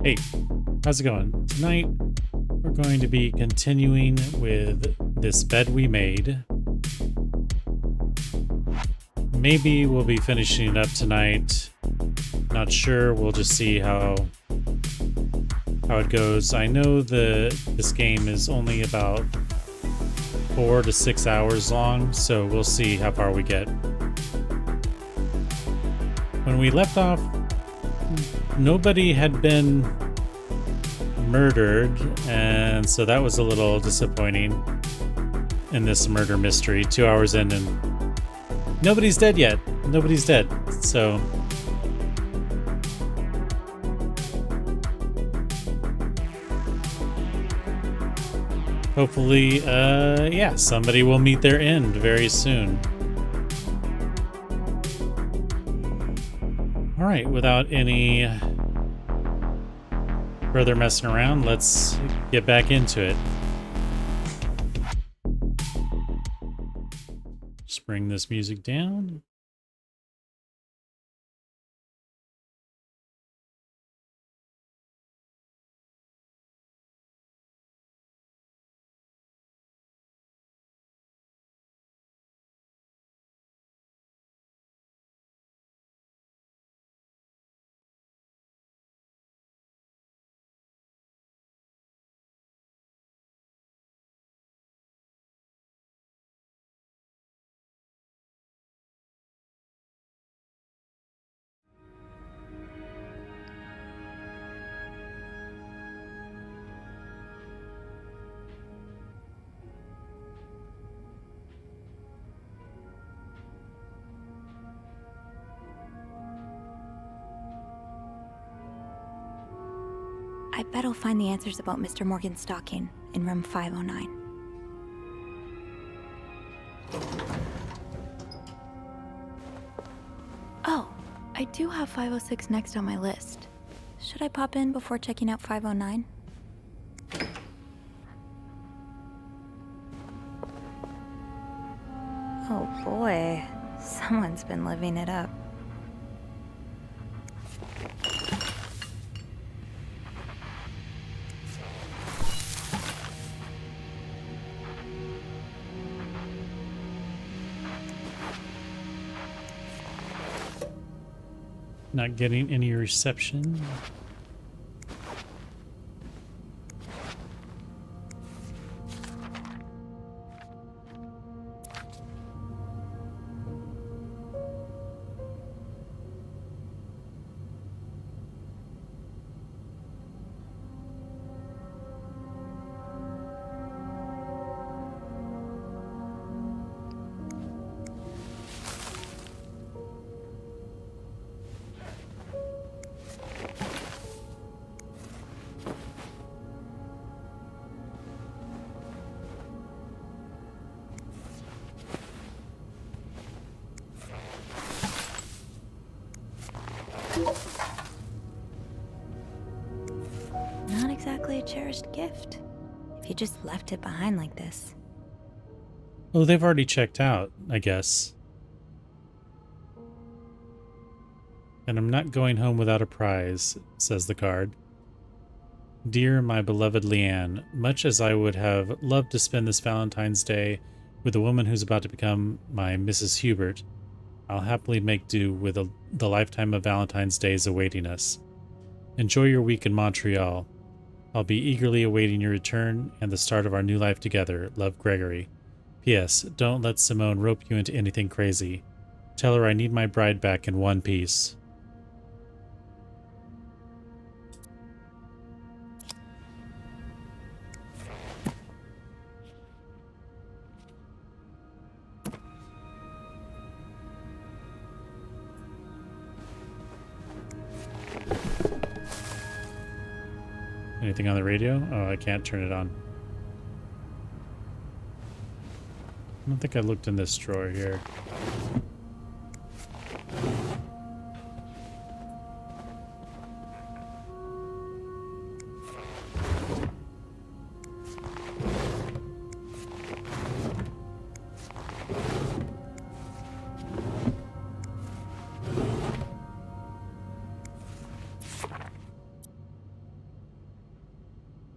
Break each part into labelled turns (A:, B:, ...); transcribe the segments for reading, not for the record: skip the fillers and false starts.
A: Hey, how's it going? Tonight, we're going to be continuing with this bed we made. Maybe we'll be finishing it up tonight. Not sure. We'll just see how it goes. I know this game is only about 4 to 6 hours long, so we'll see how far we get. When we left off, nobody had been murdered, and so that was a little disappointing in this murder mystery. 2 hours in and nobody's dead yet. Nobody's dead. So hopefully, yeah, somebody will meet their end very soon. All right, without any further messing around, let's get back into it. Just bring this music down.
B: I bet I'll find the answers about Mr. Morgan's stalking in room 509. Oh, I do have 506 next on my list. Should I pop in before checking out 509? Oh boy, someone's been living it up.
A: Not getting any reception.
B: Not exactly a cherished gift, if you just left it behind like this.
A: Oh, they've already checked out, I guess. And I'm not going home without a prize, says the card. Dear my beloved Leanne, much as I would have loved to spend this Valentine's Day with a woman who's about to become my Mrs. Hubert, I'll happily make do with the lifetime of Valentine's Days awaiting us. Enjoy your week in Montreal. I'll be eagerly awaiting your return and the start of our new life together. Love, Gregory. P.S. Don't let Simone rope you into anything crazy. Tell her I need my bride back in one piece. Anything on the radio? Oh, I can't turn it on. I don't think I looked in this drawer here.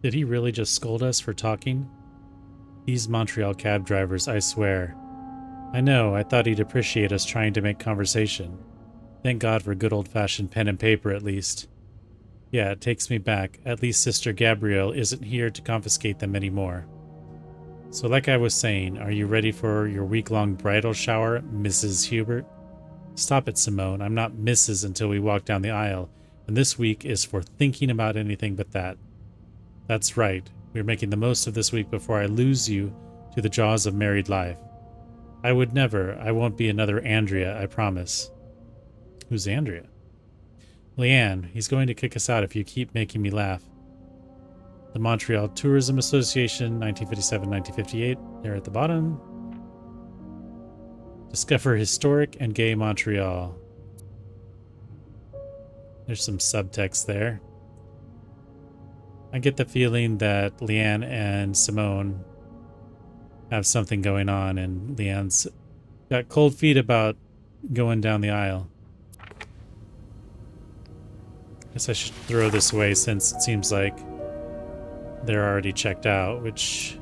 A: Did he really just scold us for talking? These Montreal cab drivers, I swear. I know, I thought he'd appreciate us trying to make conversation. Thank God for good old-fashioned pen and paper, at least. Yeah, it takes me back. At least Sister Gabrielle isn't here to confiscate them anymore. So like I was saying, are you ready for your week-long bridal shower, Mrs. Hubert? Stop it, Simone. I'm not Mrs. until we walk down the aisle, and this week is for thinking about anything but that. That's right. We're making the most of this week before I lose you to the jaws of married life. I would never. I won't be another Andrea, I promise. Who's Andrea? Leanne, he's going to kick us out if you keep making me laugh. The Montreal Tourism Association, 1957-1958, there at the bottom. Discover historic and gay Montreal. There's some subtext there. I get the feeling that Leanne and Simone have something going on, and Leanne's got cold feet about going down the aisle. Guess I should throw this away since it seems like they're already checked out, which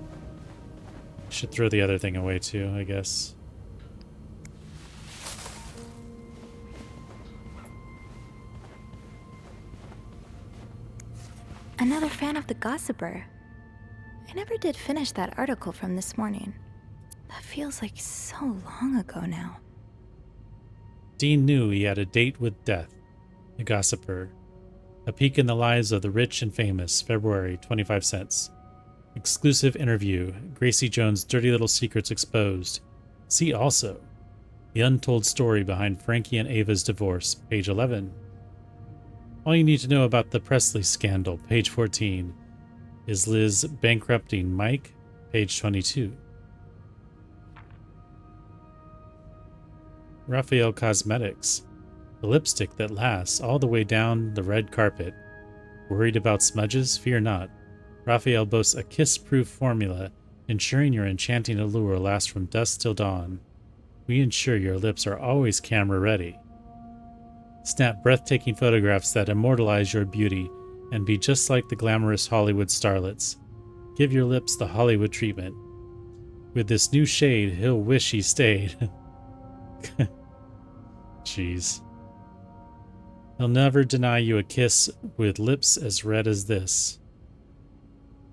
A: I should throw the other thing away too, I guess.
B: Another fan of the Gossiper. I never did finish that article from this morning. That feels like so long ago now.
A: Dean knew he had a date with death. The Gossiper. A peek in the lives of the rich and famous. February, 25 cents. Exclusive interview. Gracie Jones' dirty little secrets exposed. See also. The untold story behind Frankie and Ava's divorce. Page 11. All you need to know about the Presley scandal. Page 14. Is Liz bankrupting Mike? Page 22. Raphael Cosmetics. The lipstick that lasts all the way down the red carpet. Worried about smudges? Fear not. Raphael boasts a kiss-proof formula, ensuring your enchanting allure lasts from dusk till dawn. We ensure your lips are always camera ready. Snap breathtaking photographs that immortalize your beauty and be just like the glamorous Hollywood starlets. Give your lips the Hollywood treatment. With this new shade, he'll wish he stayed. Jeez. He'll never deny you a kiss with lips as red as this.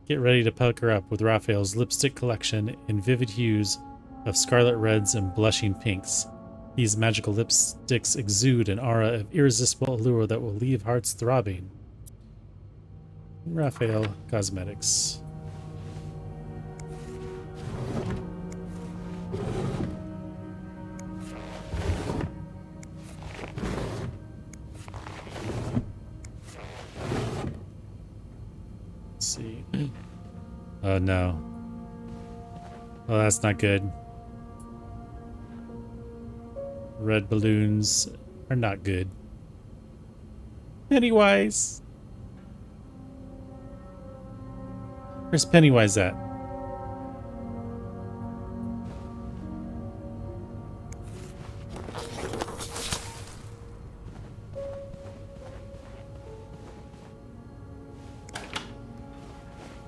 A: Get ready to pucker up with Raphael's lipstick collection in vivid hues of scarlet reds and blushing pinks. These magical lipsticks exude an aura of irresistible allure that will leave hearts throbbing. Raphael Cosmetics. Let's see. Oh no. Oh, that's not good. Red balloons are not good. Pennywise! Where's Pennywise at?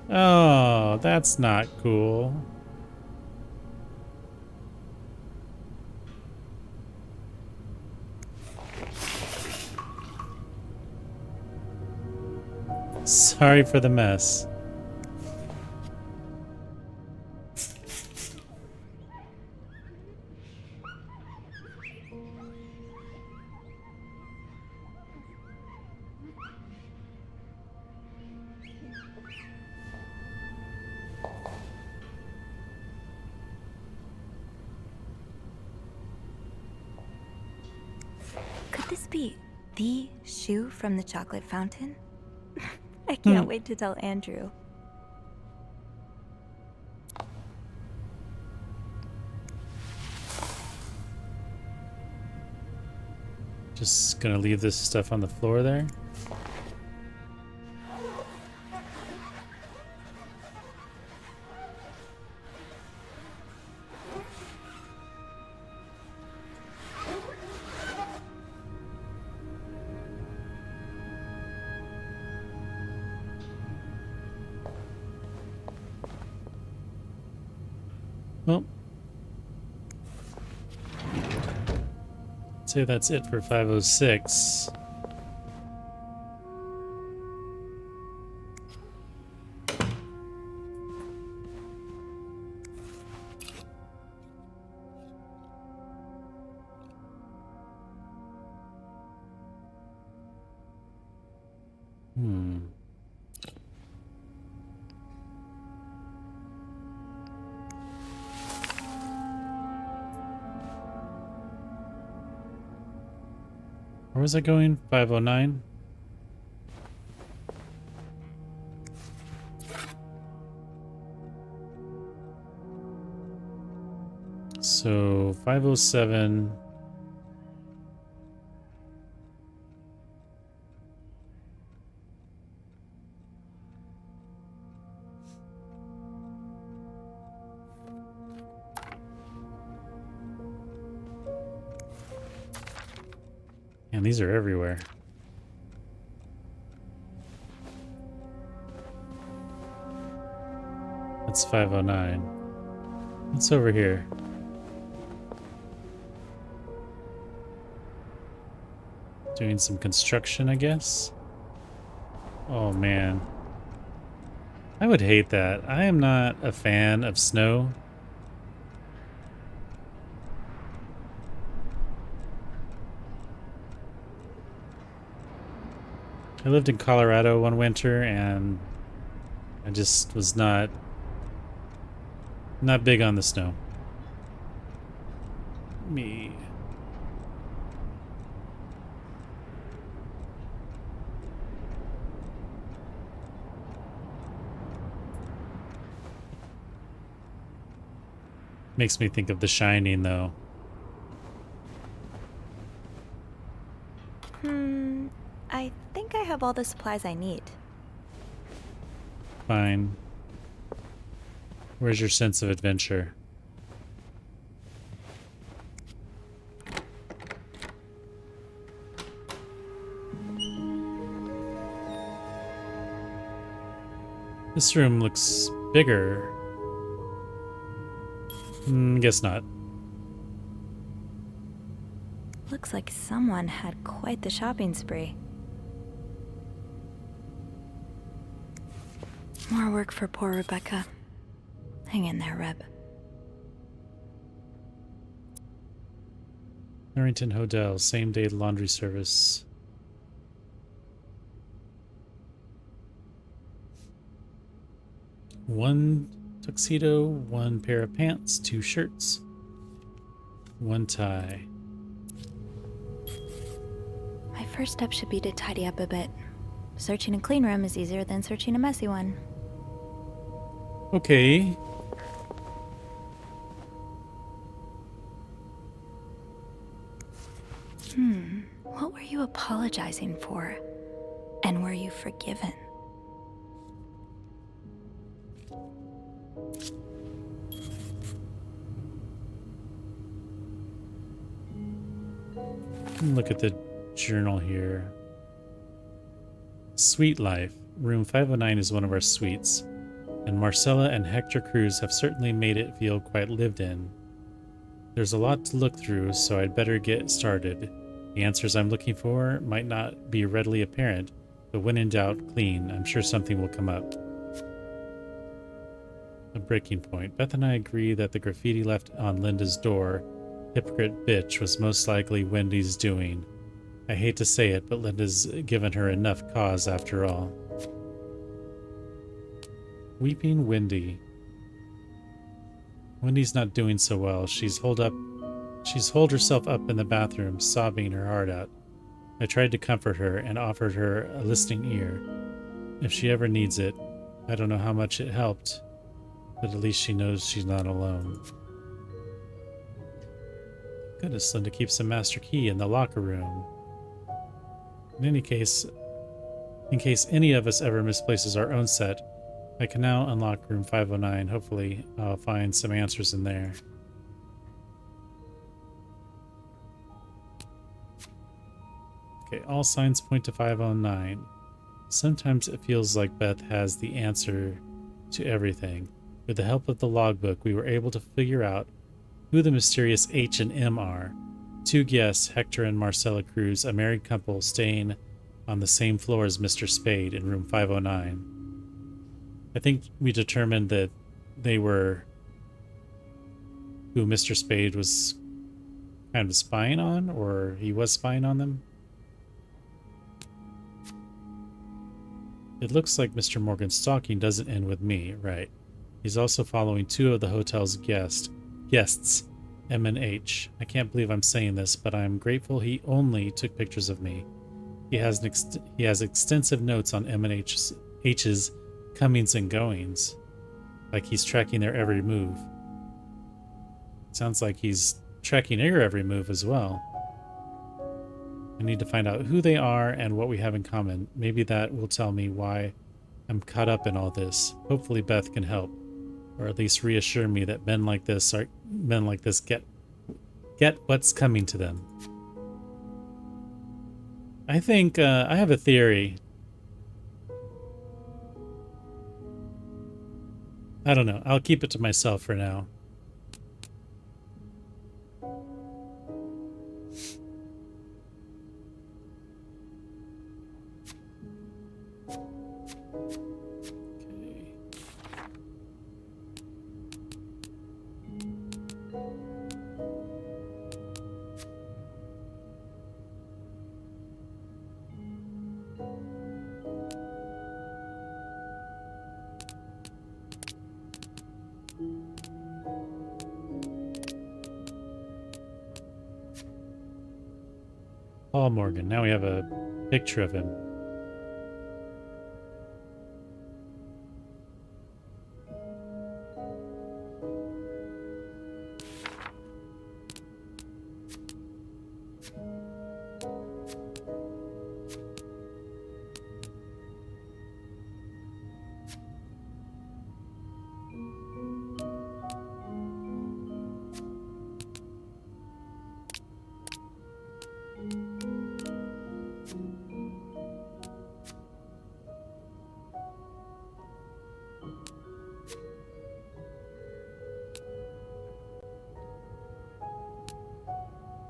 A: Oh, that's not cool. Sorry for the mess.
B: Could this be the shoe from the chocolate fountain? I can't wait to tell Andrew.
A: Just gonna leave this stuff on the floor there. Well, I'd say that's it for 506. Where was I going? 509? So 507. And these are everywhere. That's 509. What's over here? Doing some construction, I guess? Oh man. I would hate that. I am not a fan of snow. I lived in Colorado one winter and I just was not big on the snow. Me. Makes me think of The Shining, though.
B: I think I have all the supplies I need.
A: Fine. Where's your sense of adventure? This room looks bigger. Guess not.
B: Looks like someone had quite the shopping spree. More work for poor Rebecca. Hang in there, Reb.
A: Norrington Hotel, same-day laundry service. One tuxedo, one pair of pants, 2 shirts, 1 tie.
B: My first step should be to tidy up a bit. Searching a clean room is easier than searching a messy one.
A: Okay.
B: What were you apologizing for? And were you forgiven?
A: Look at the journal here. Suite life. Room 509 is one of our suites, and Marcella and Hector Cruz have certainly made it feel quite lived in. There's a lot to look through, so I'd better get started. The answers I'm looking for might not be readily apparent, but when in doubt, clean. I'm sure something will come up. A breaking point. Beth and I agree that the graffiti left on Linda's door, "Hypocrite bitch," was most likely Wendy's doing. I hate to say it, but Linda's given her enough cause after all. Weeping Wendy. Wendy's not doing so well. She's holed herself up in the bathroom, sobbing her heart out. I tried to comfort her and offered her a listening ear. If she ever needs it, I don't know how much it helped, but at least she knows she's not alone. Goodness, Linda keeps a master key in the locker room. In case any of us ever misplaces our own set, I can now unlock room 509. Hopefully, I'll find some answers in there. Okay, all signs point to 509. Sometimes it feels like Beth has the answer to everything. With the help of the logbook, we were able to figure out who the mysterious H and M are. Two guests, Hector and Marcella Cruz, a married couple staying on the same floor as Mr. Spade in room 509. I think we determined that they were who Mr. Spade was kind of spying on, or he was spying on them. It looks like Mr. Morgan's stalking doesn't end with me, right? He's also following two of the hotel's guests, M and H. I can't believe I'm saying this, but I'm grateful he only took pictures of me. He has extensive notes on M and H's comings and goings, like he's tracking their every move. Sounds like he's tracking your every move as well. I need to find out who they are and what we have in common. Maybe that will tell me why I'm caught up in all this. Hopefully Beth can help, or at least reassure me that men like this get what's coming to them. I think I have a theory. I don't know. I'll keep it to myself for now. Paul Morgan. Now we have a picture of him.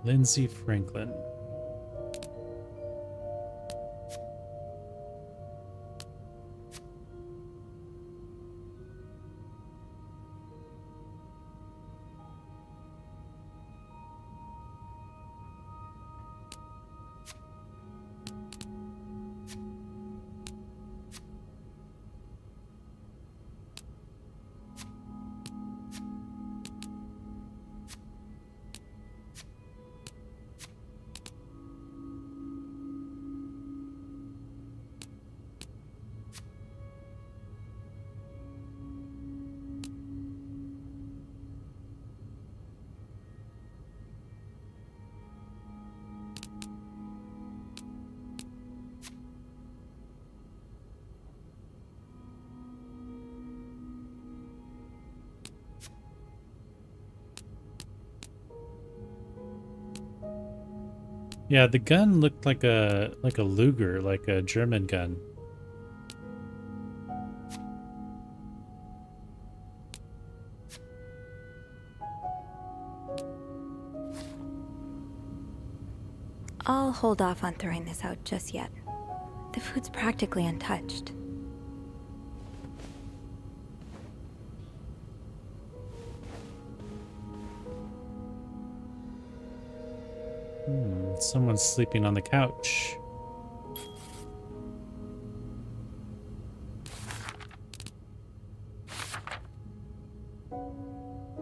A: Lindsay Franklin. Yeah, the gun looked like a Luger, like a German gun.
B: I'll hold off on throwing this out just yet. The food's practically untouched.
A: Someone's sleeping on the couch.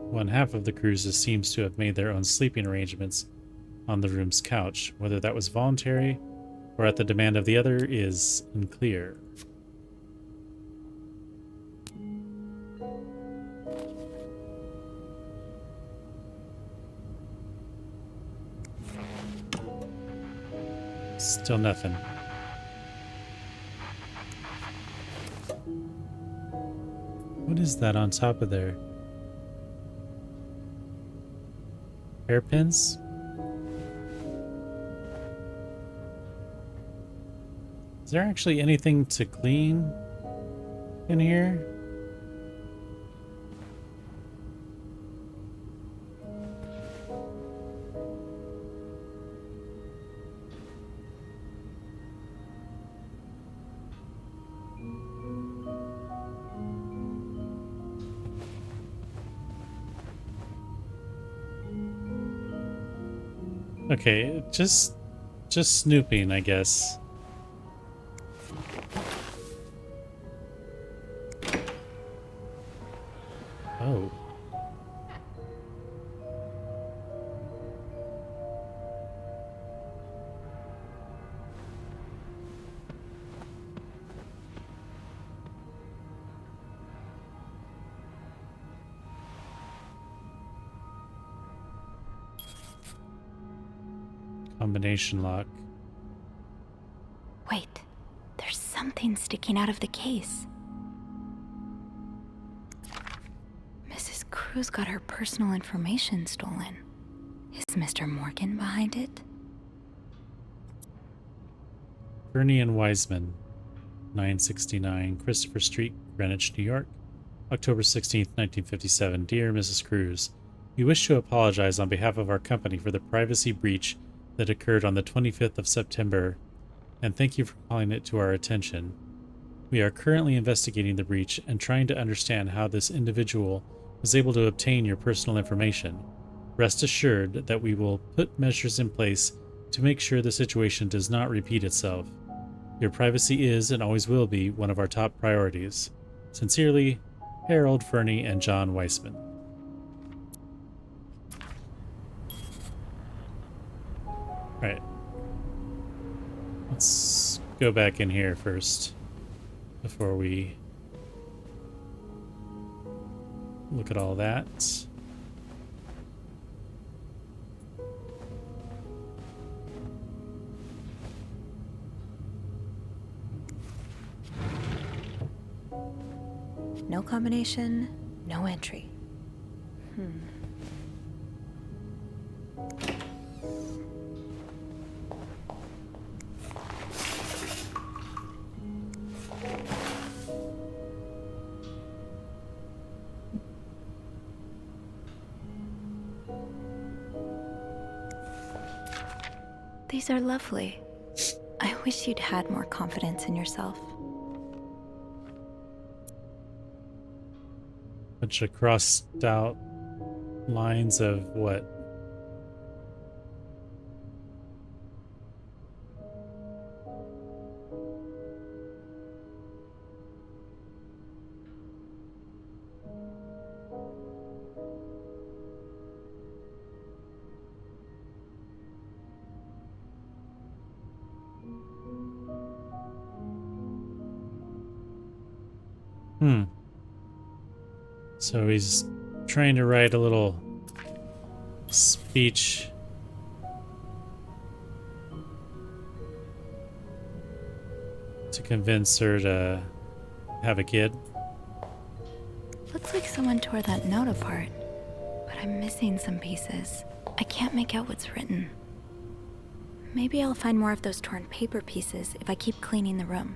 A: One half of the cruises seems to have made their own sleeping arrangements on the room's couch. Whether that was voluntary or at the demand of the other is unclear. Still nothing. What is that on top of there? Hairpins? Is there actually anything to clean in here? Okay, just snooping, I guess. Oh. Combination lock.
B: Wait, there's something sticking out of the case. Mrs. Cruz got her personal information stolen. Is Mr. Morgan behind it?
A: Bernie and Wiseman, 969 Christopher Street, Greenwich, New York, October 16th, 1957. Dear Mrs. Cruz, we wish to apologize on behalf of our company for the privacy breach that occurred on the 25th of September, and thank you for calling it to our attention. We are currently investigating the breach and trying to understand how this individual was able to obtain your personal information. Rest assured that we will put measures in place to make sure the situation does not repeat itself. Your privacy is and always will be one of our top priorities. Sincerely, Harold Fernie and John Weissman. Right. Let's go back in here first before we look at all that.
B: No combination, no entry. These are lovely. I wish you'd had more confidence in yourself.
A: Bunch of crossed out lines of what? So he's trying to write a little speech to convince her to have a kid.
B: Looks like someone tore that note apart, but I'm missing some pieces. I can't make out what's written. Maybe I'll find more of those torn paper pieces if I keep cleaning the room.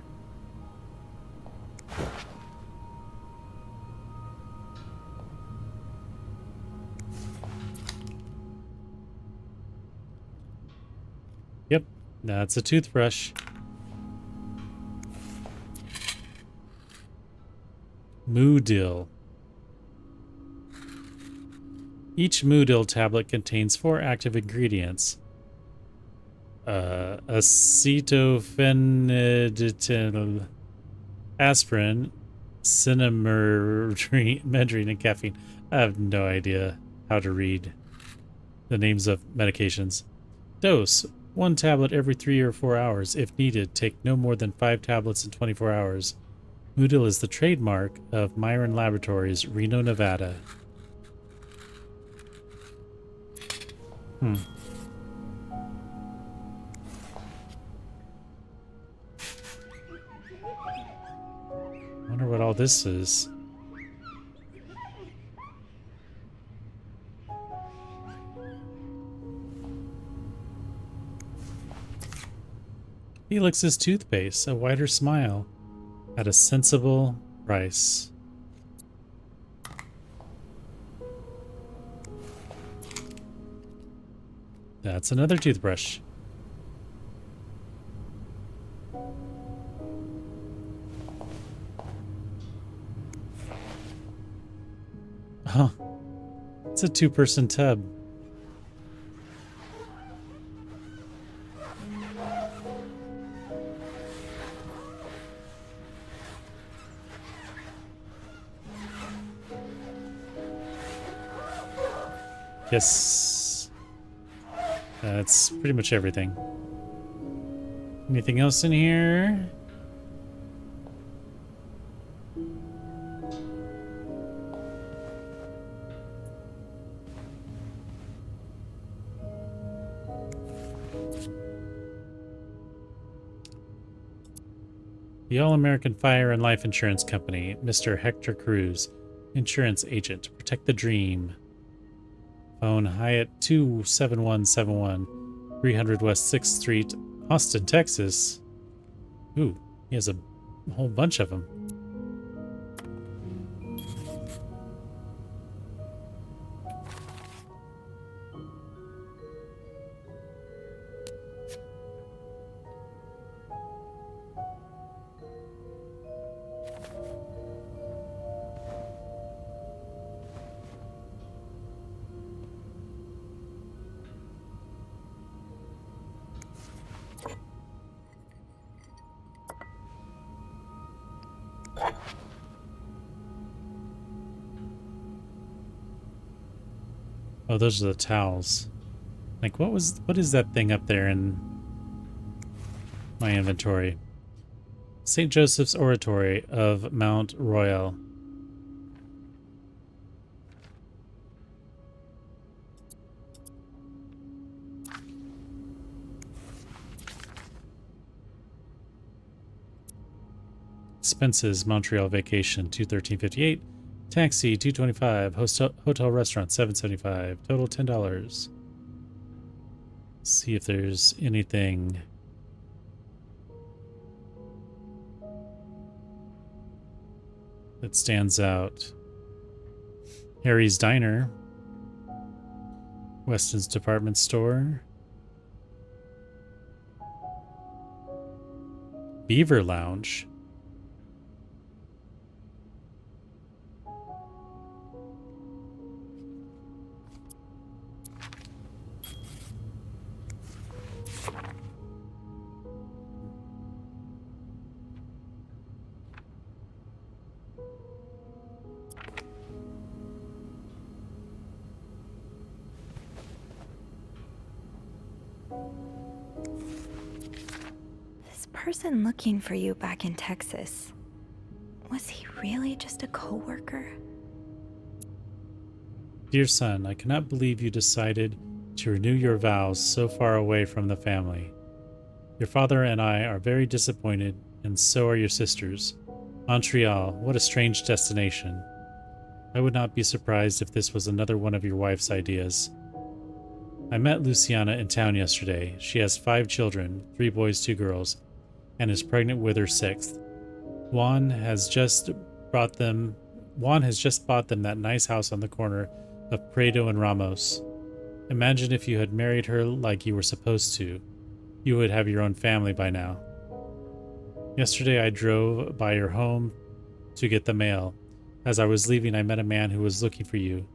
A: Yep, that's a toothbrush. Moodil. Each Moodil tablet contains 4 active ingredients. Acetophenediethyl, aspirin, cinnamomedrine, and caffeine. I have no idea how to read the names of medications. Dose: 1 tablet every 3 or 4 hours. If needed, take no more than 5 tablets in 24 hours. Moodil is the trademark of Myron Laboratories, Reno, Nevada. Wonder what all this is. Felix's toothpaste, a wider smile, at a sensible price. That's another toothbrush. Huh. It's a 2-person tub. Yes. That's pretty much everything. Anything else in here? The All-American Fire and Life Insurance Company, Mr. Hector Cruz, Insurance Agent. Protect the dream. Phone Hyatt 27171, 300 West 6th Street, Austin, Texas. Ooh, he has a whole bunch of them. Oh, those are the towels. Like, what is that thing up there in my inventory? St. Joseph's Oratory of Mount Royal. Expenses, Montreal vacation, $213.58. Taxi, $225. Hotel restaurant, $775. Total $10. See if there's anything. That stands out. Harry's Diner. Weston's Department Store. Beaver Lounge.
B: This person looking for you back in Texas, was he really just a coworker?
A: Dear son, I cannot believe you decided to renew your vows so far away from the family. Your father and I are very disappointed, and so are your sisters. Montreal, what a strange destination. I would not be surprised if this was another one of your wife's ideas. I met Luciana in town yesterday. She has 5 children, 3 boys, 2 girls, and is pregnant with her 6th. Juan has just bought them that nice house on the corner of Prado and Ramos. Imagine if you had married her like you were supposed to. You would have your own family by now. Yesterday I drove by your home to get the mail. As I was leaving, I met a man who was looking for you.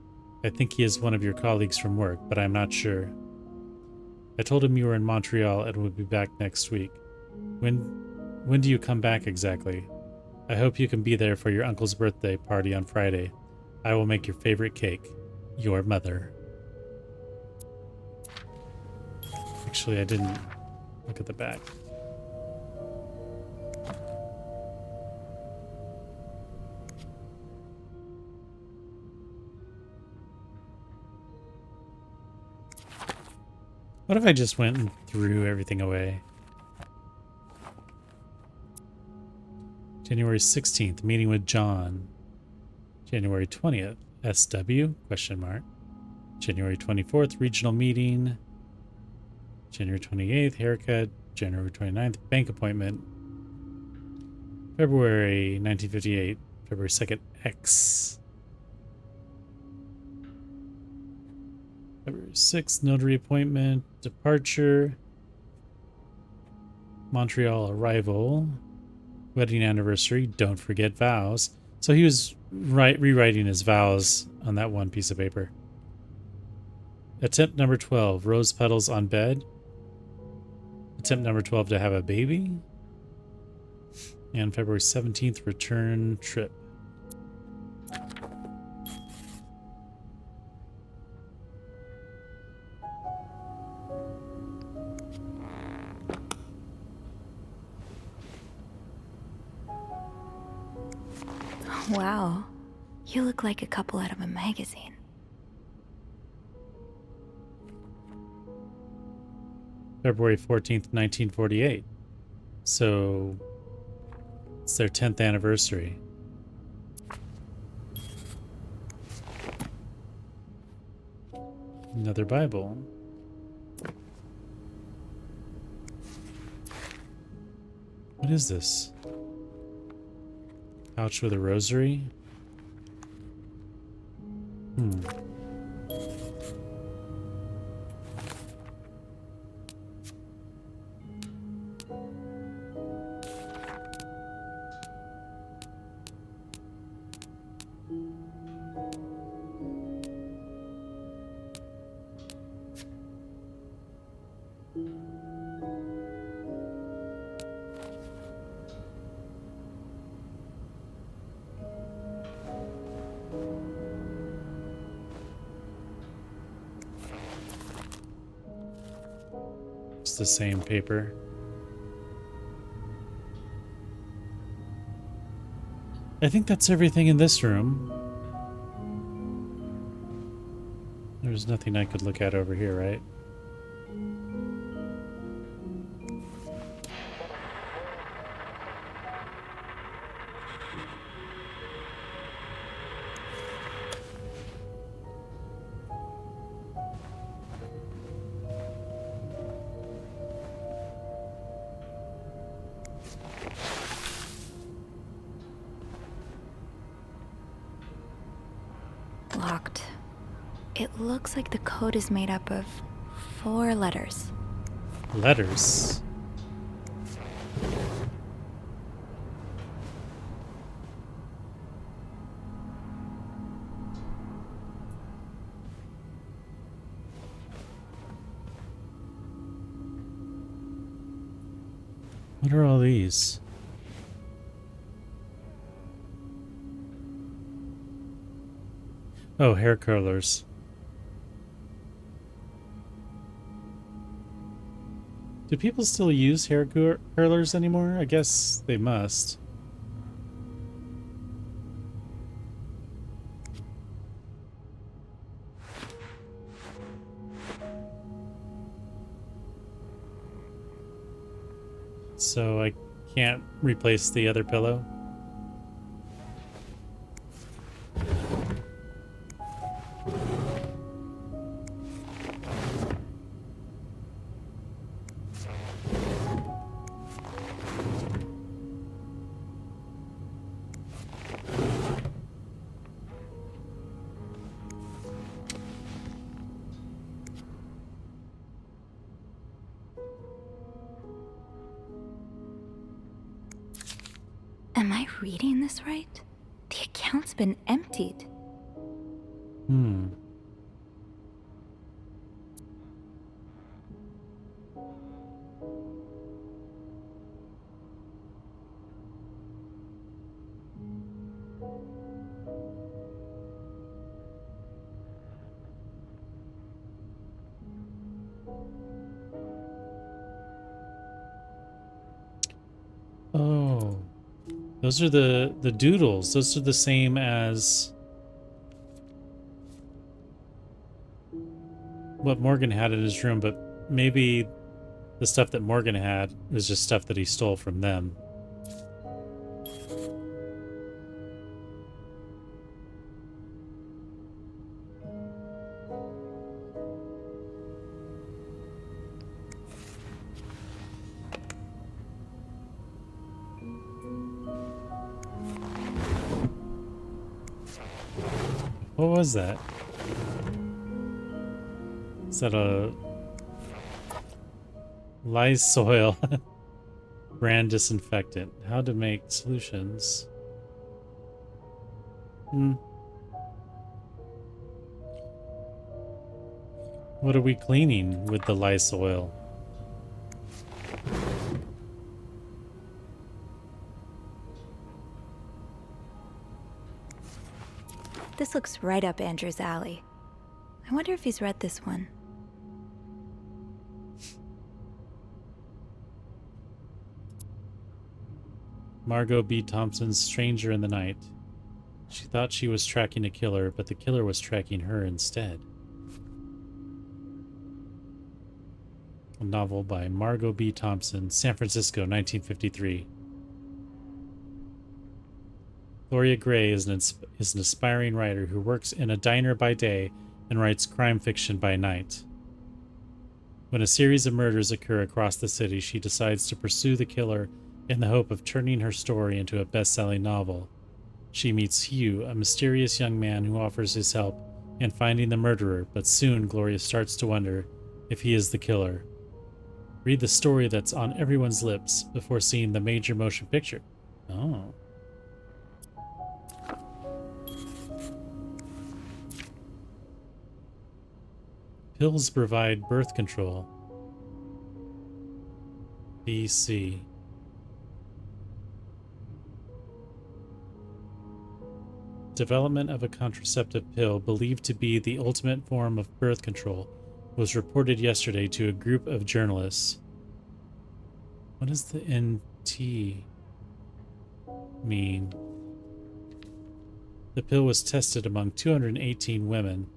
A: I think he is one of your colleagues from work, but I'm not sure. I told him you were in Montreal and would be back next week. When do you come back exactly? I hope you can be there for your uncle's birthday party on Friday. I will make your favorite cake. Your mother. Actually, I didn't look at the back. What if I just went and threw everything away? January 16th, meeting with John. January 20th, SW, question mark. January 24th, regional meeting. January 28th, haircut. January 29th, bank appointment. February 1958, February 2nd, X. February 6th, notary appointment, departure. Montreal arrival. Wedding anniversary, don't forget vows. So he was rewriting his vows on that one piece of paper. Attempt number 12, rose petals on bed. Attempt number 12 to have a baby. And February 17th, return trip.
B: Wow. You look like a couple out of a magazine.
A: February 14th, 1948. So it's their 10th anniversary. Another Bible. What is this? Pouch with a rosary? It's the same paper. I think that's everything in this room. There's nothing I could look at over here, right?
B: Locked. It looks like the code is made up of 4 letters.
A: Letters. What are all these? Oh, hair curlers. Do people still use hair curlers anymore? I guess they must. So I can't replace the other pillow?
B: Am I reading this right? The account's been emptied.
A: Hmm. Oh. Those are the doodles. Those are the same as what Morgan had in his room, but maybe the stuff that Morgan had was just stuff that he stole from them. What was that? Is that a Lysol brand disinfectant? How to make solutions? What are we cleaning with the Lysol?
B: This looks right up Andrew's alley. I wonder if he's read this one.
A: Margot B. Thompson's Stranger in the Night. She thought she was tracking a killer, but the killer was tracking her instead. A novel by Margot B. Thompson, San Francisco, 1953. Gloria Gray is an aspiring writer who works in a diner by day and writes crime fiction by night. When a series of murders occur across the city, she decides to pursue the killer in the hope of turning her story into a best-selling novel. She meets Hugh, a mysterious young man who offers his help in finding the murderer, but soon Gloria starts to wonder if he is the killer. Read the story that's on everyone's lips before seeing the major motion picture. Oh. Pills provide birth control. BC. Development of a contraceptive pill believed to be the ultimate form of birth control was reported yesterday to a group of journalists. What does the NT mean? The pill was tested among 218 women.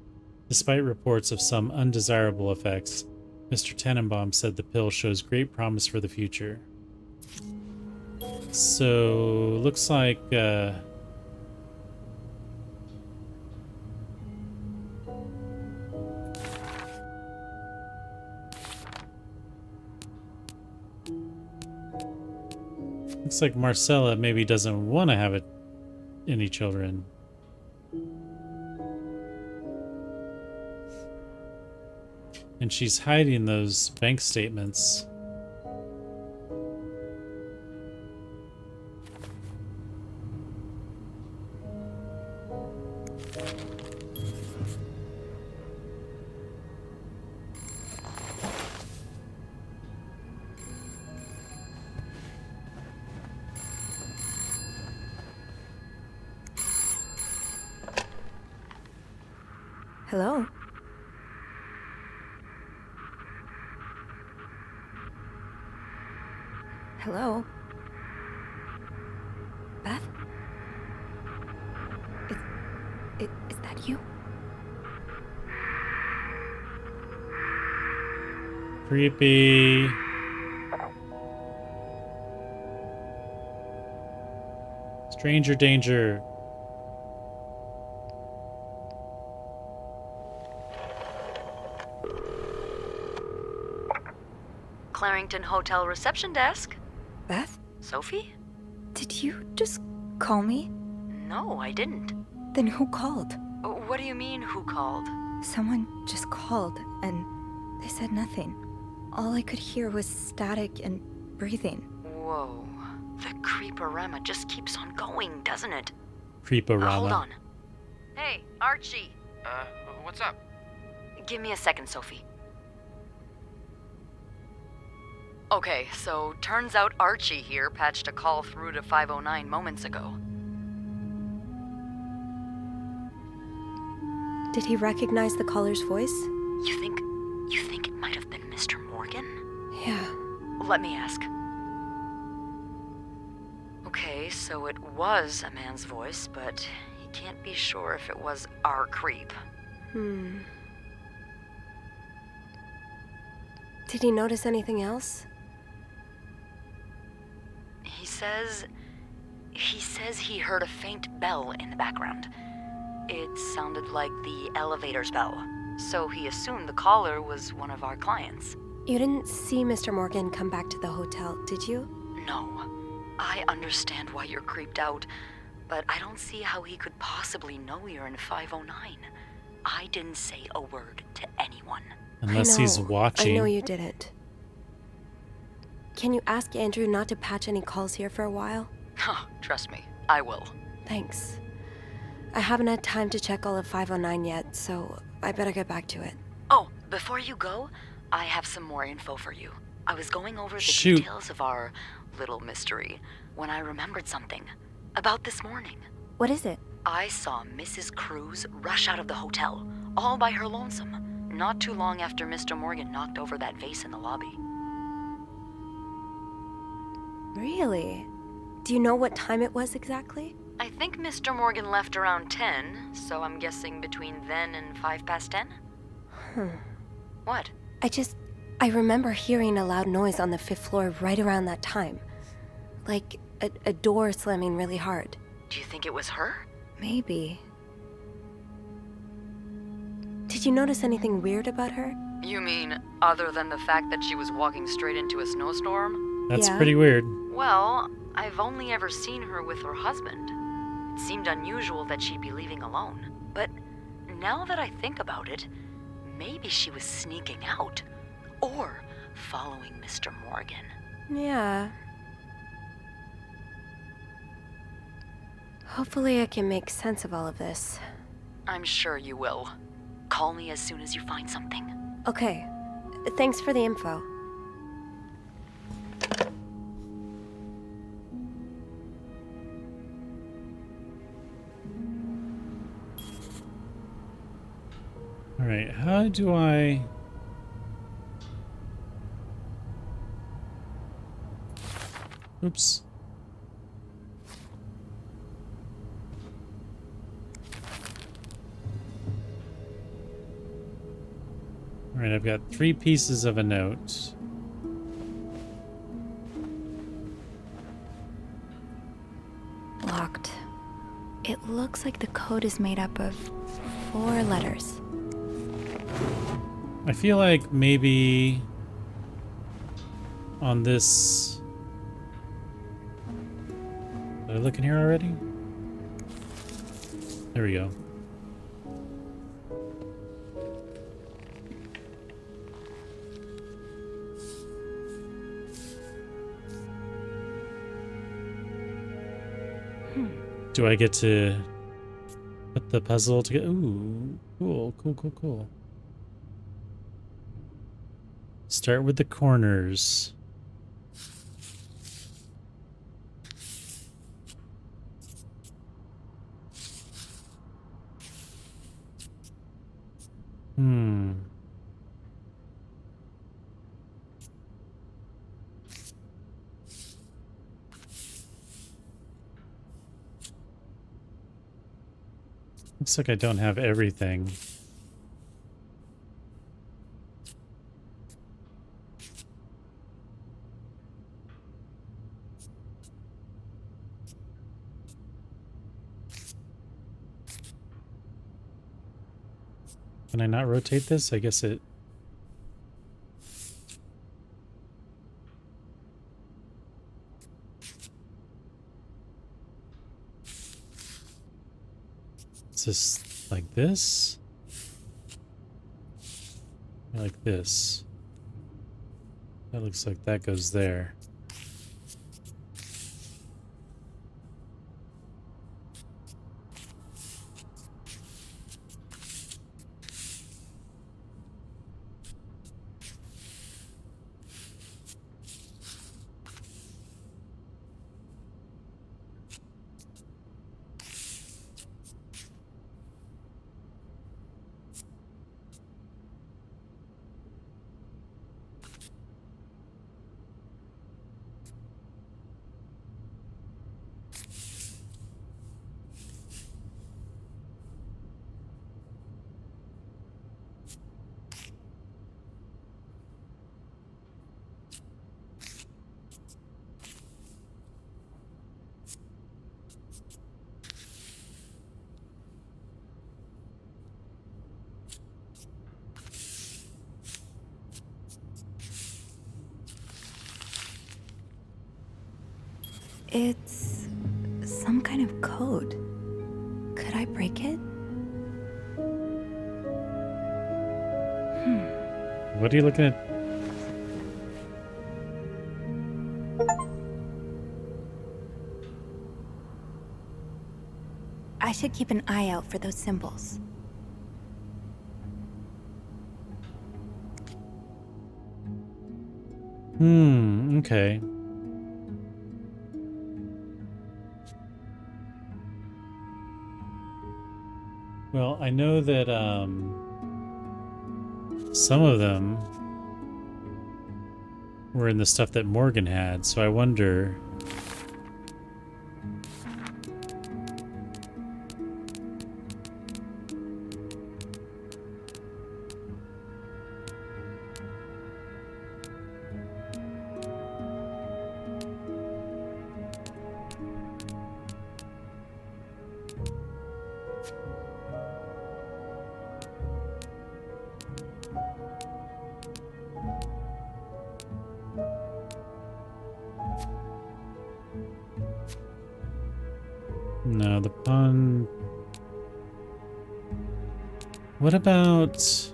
A: Despite reports of some undesirable effects, Mr. Tannenbaum said the pill shows great promise for the future. So, looks like looks like Marcella maybe doesn't want to have any children. And she's hiding those bank statements.
B: Hello? Hello? Beth? Is that you?
A: Creepy. Stranger danger.
C: Clarington Hotel reception desk.
B: Beth?
C: Sophie?
B: Did you just call me?
C: No, I didn't.
B: Then who called?
C: What do you mean, who called?
B: Someone just called, and they said nothing. All I could hear was static and breathing.
C: Whoa. The creeporama just keeps on going, doesn't it?
A: Creeporama.
C: Hold on. Hey, Archie.
D: What's up?
C: Give me a second, Sophie. Okay, so turns out Archie here patched a call through to 509 moments ago.
B: Did he recognize the caller's voice?
C: You think it might have been Mr. Morgan?
B: Yeah.
C: Let me ask. Okay, so it was a man's voice, but he can't be sure if it was our creep.
B: Did he notice anything else?
C: He says he heard a faint bell in the background. It sounded like the elevator's bell, so he assumed the caller was one of our clients.
B: You didn't see Mr. Morgan come back to the hotel, did you?
C: No. I understand why you're creeped out, but I don't see how he could possibly know you're in 509. I didn't say a word to anyone.
A: Unless he's watching.
B: I know you didn't. Can you ask Andrew not to patch any calls here for a while?
C: Trust me, I will.
B: Thanks. I haven't had time to check all of 509 yet, so I better get back to it.
C: Oh, before you go, I have some more info for you. I was going over the
A: Shoot.
C: details of our little mystery when I remembered something. About this morning.
B: What is it?
C: I saw Mrs. Cruz rush out of the hotel, all by her lonesome, not too long after Mr. Morgan knocked over that vase in the lobby.
B: Really? Do you know what time it was exactly?
C: I think Mr. Morgan left around 10, so I'm guessing between then and 10:05. What?
D: I remember hearing a loud noise on the 5th floor right around that time. Like a door slamming really hard.
C: Do you think it was her?
B: Maybe.
D: Did you notice anything weird about her?
C: You mean, other than the fact that she was walking straight into a snowstorm?
A: That's
D: Yeah.
A: pretty weird.
C: Well, I've only ever seen her with her husband. It seemed unusual that she'd be leaving alone. But now that I think about it, maybe she was sneaking out. Or following Mr. Morgan.
D: Yeah. Hopefully I can make sense of all of this.
C: I'm sure you will. Call me as soon as you find something.
D: Okay. Thanks for the info.
A: All right, how do I... Oops. All right, I've got 3 pieces of a note.
B: Locked. It looks like the code is made up of 4 letters.
A: I feel like maybe on this... Did I look in here already? There we go. Do I get to put the puzzle together? Ooh, cool. Start with the corners. Looks like I don't have everything. Can I not rotate this? I guess it... Is this like this? Or like this? That looks like that goes there.
B: It's some kind of code. Could I break it?
A: What are you looking at?
B: I should keep an eye out for those symbols.
A: Okay. Well, I know that some of them were in the stuff that Morgan had, so I wonder No, the pawn... What about...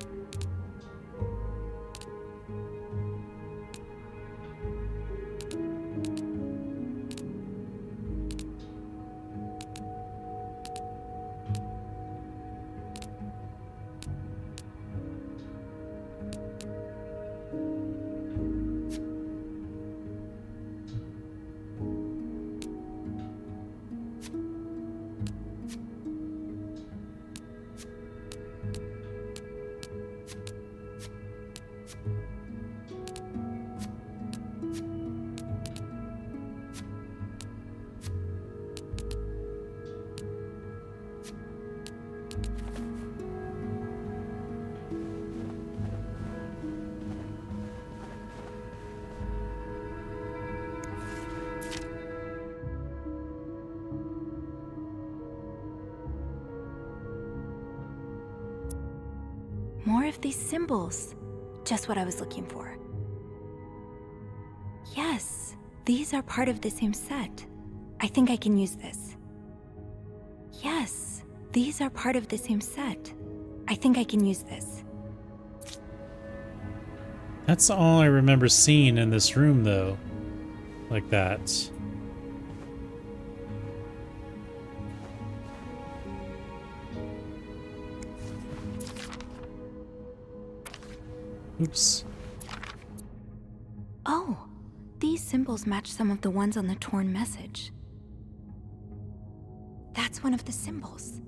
B: More of these symbols. Just what I was looking for. Yes, these are part of the same set. I think I can use this. Yes, these are part of the same set. I think I can use this.
A: That's all I remember seeing in this room, though. Like that. Oops.
B: Oh, these symbols match some of the ones on the torn message. That's one of the symbols.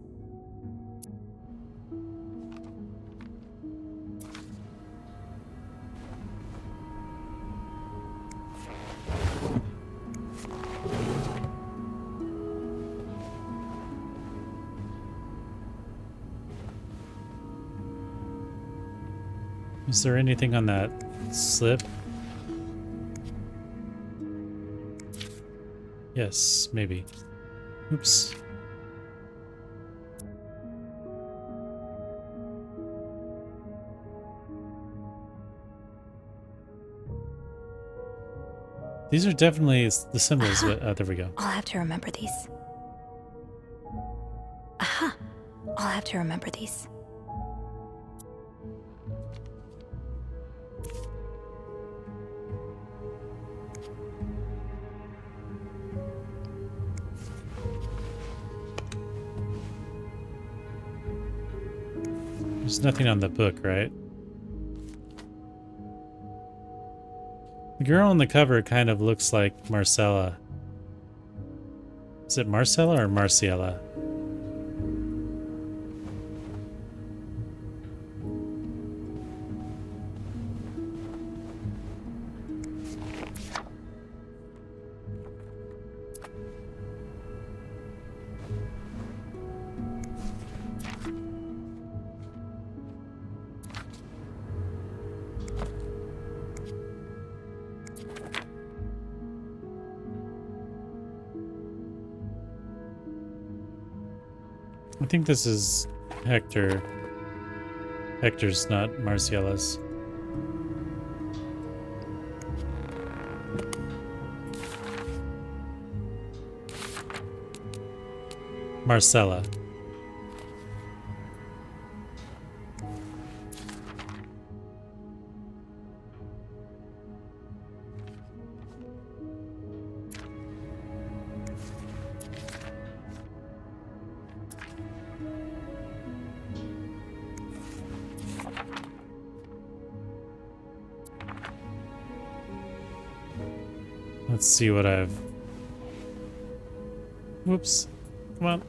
A: Is there anything on that slip? Yes, maybe. Oops. These are definitely the symbols. There we go.
B: I'll have to remember these. Aha! I'll have to remember these.
A: There's nothing on the book, right? The girl on the cover kind of looks like Marcella. Is it Marcella or Marciella? I think this is Hector. Hector's not Marciella's. Marcella. Let's see what I've... Whoops. Come on.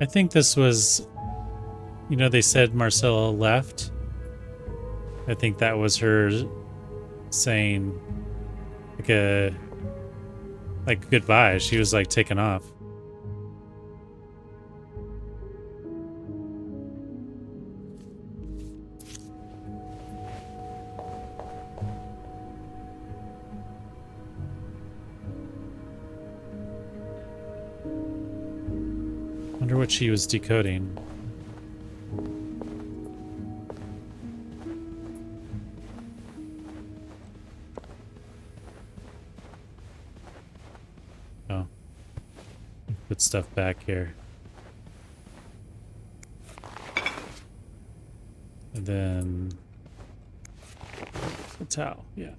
A: I think this was, you know, they said Marcella left. I think that was her saying like goodbye. She was like taking off. Wonder what she was decoding. Oh. Put stuff back here. And then a towel, yeah.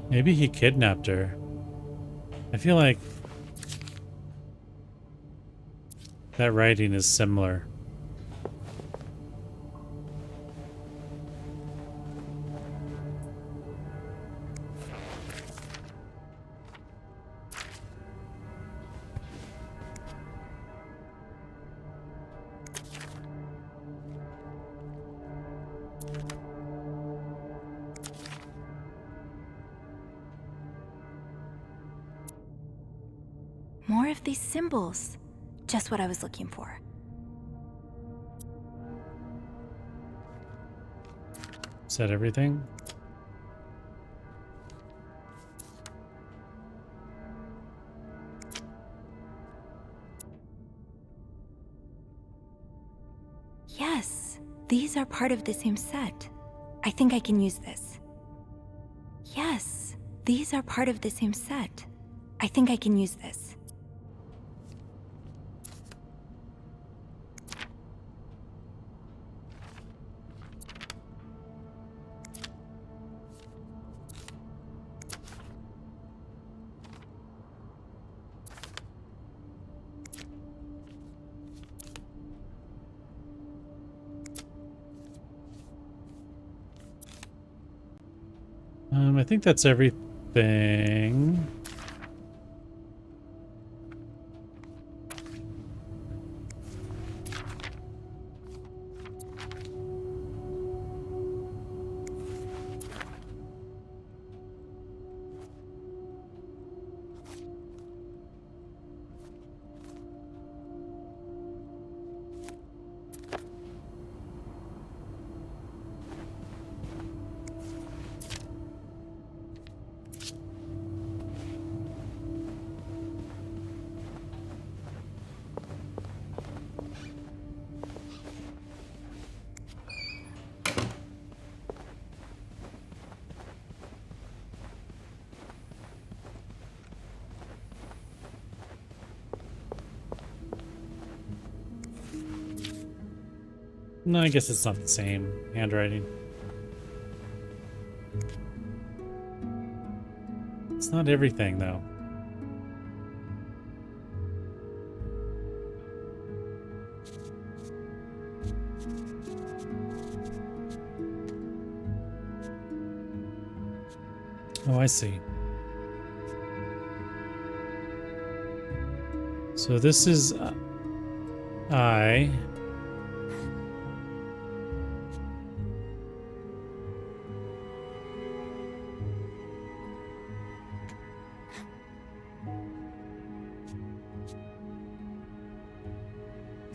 A: Maybe he kidnapped her. I feel like that writing is similar.
B: More of these symbols. Just what I was looking for.
A: Is that everything?
B: Yes, these are part of the same set. I think I can use this. Yes, these are part of the same set. I think I can use this.
A: I think that's everything. No, I guess it's not the same handwriting. It's not everything, though. Oh, I see. So this is I.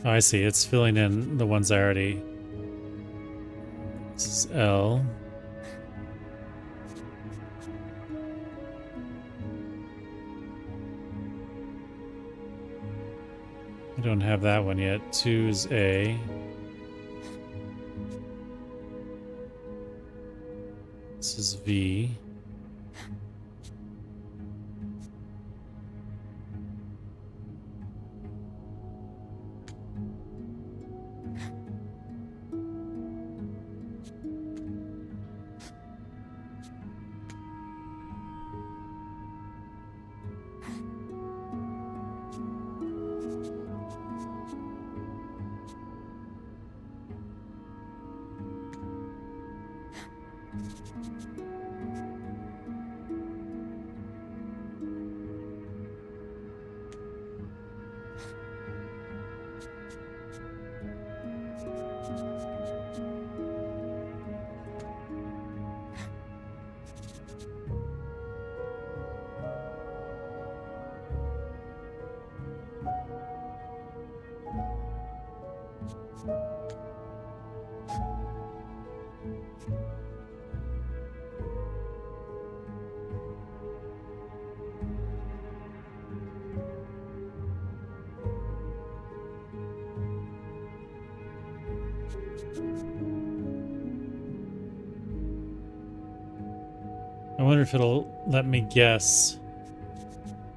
A: Oh, I see. It's filling in the ones I already. This is L. I don't have that one yet. 2 is A. This is V. I wonder if it'll let me guess.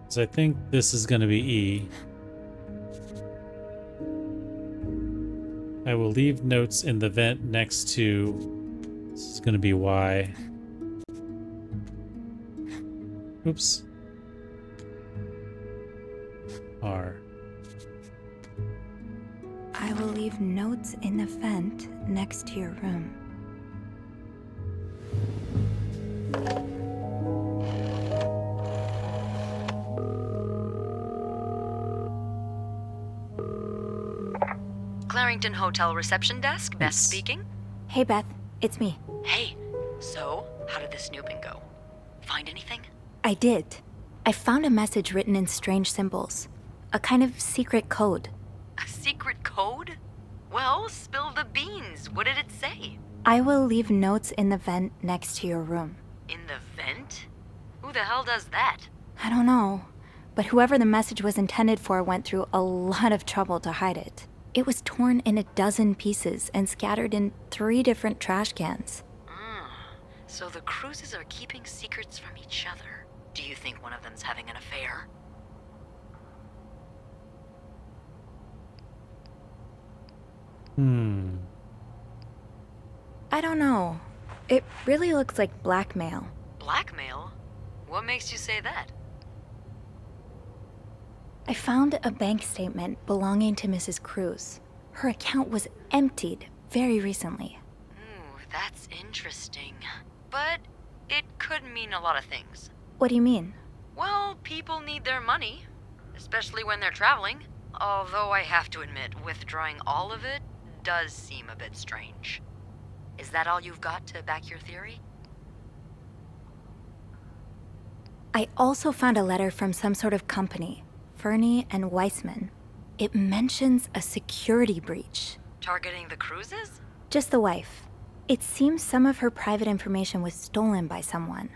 A: Because I think this is going to be E. I will leave notes in the vent next to... This is going to be Y. Oops. R.
B: I will leave notes in the vent next to your room.
C: Clarington Hotel reception desk, Beth
A: Yes.
C: speaking.
B: Hey, Beth. It's me.
C: Hey, so how did the snooping go? Find anything?
B: I did. I found a message written in strange symbols. A kind of secret code.
C: A secret code? Well, spill the beans. What did it say?
B: I will leave notes in the vent next to your room.
C: In the vent? Who the hell does that?
B: I don't know, but whoever the message was intended for went through a lot of trouble to hide it. It was torn in a dozen pieces and scattered in 3 different trash cans.
C: So the Cruises are keeping secrets from each other. Do you think one of them's having an affair?
B: I don't know. It really looks like blackmail.
C: Blackmail? What makes you say that?
B: I found a bank statement belonging to Mrs. Cruz. Her account was emptied very recently.
C: Ooh, that's interesting. But it could mean a lot of things.
B: What do you mean?
C: Well, people need their money, especially when they're traveling. Although I have to admit, withdrawing all of it does seem a bit strange. Is that all you've got to back your theory?
B: I also found a letter from some sort of company, Fernie and Weissman. It mentions a security breach.
C: Targeting the Cruises?
B: Just the wife. It seems some of her private information was stolen by someone.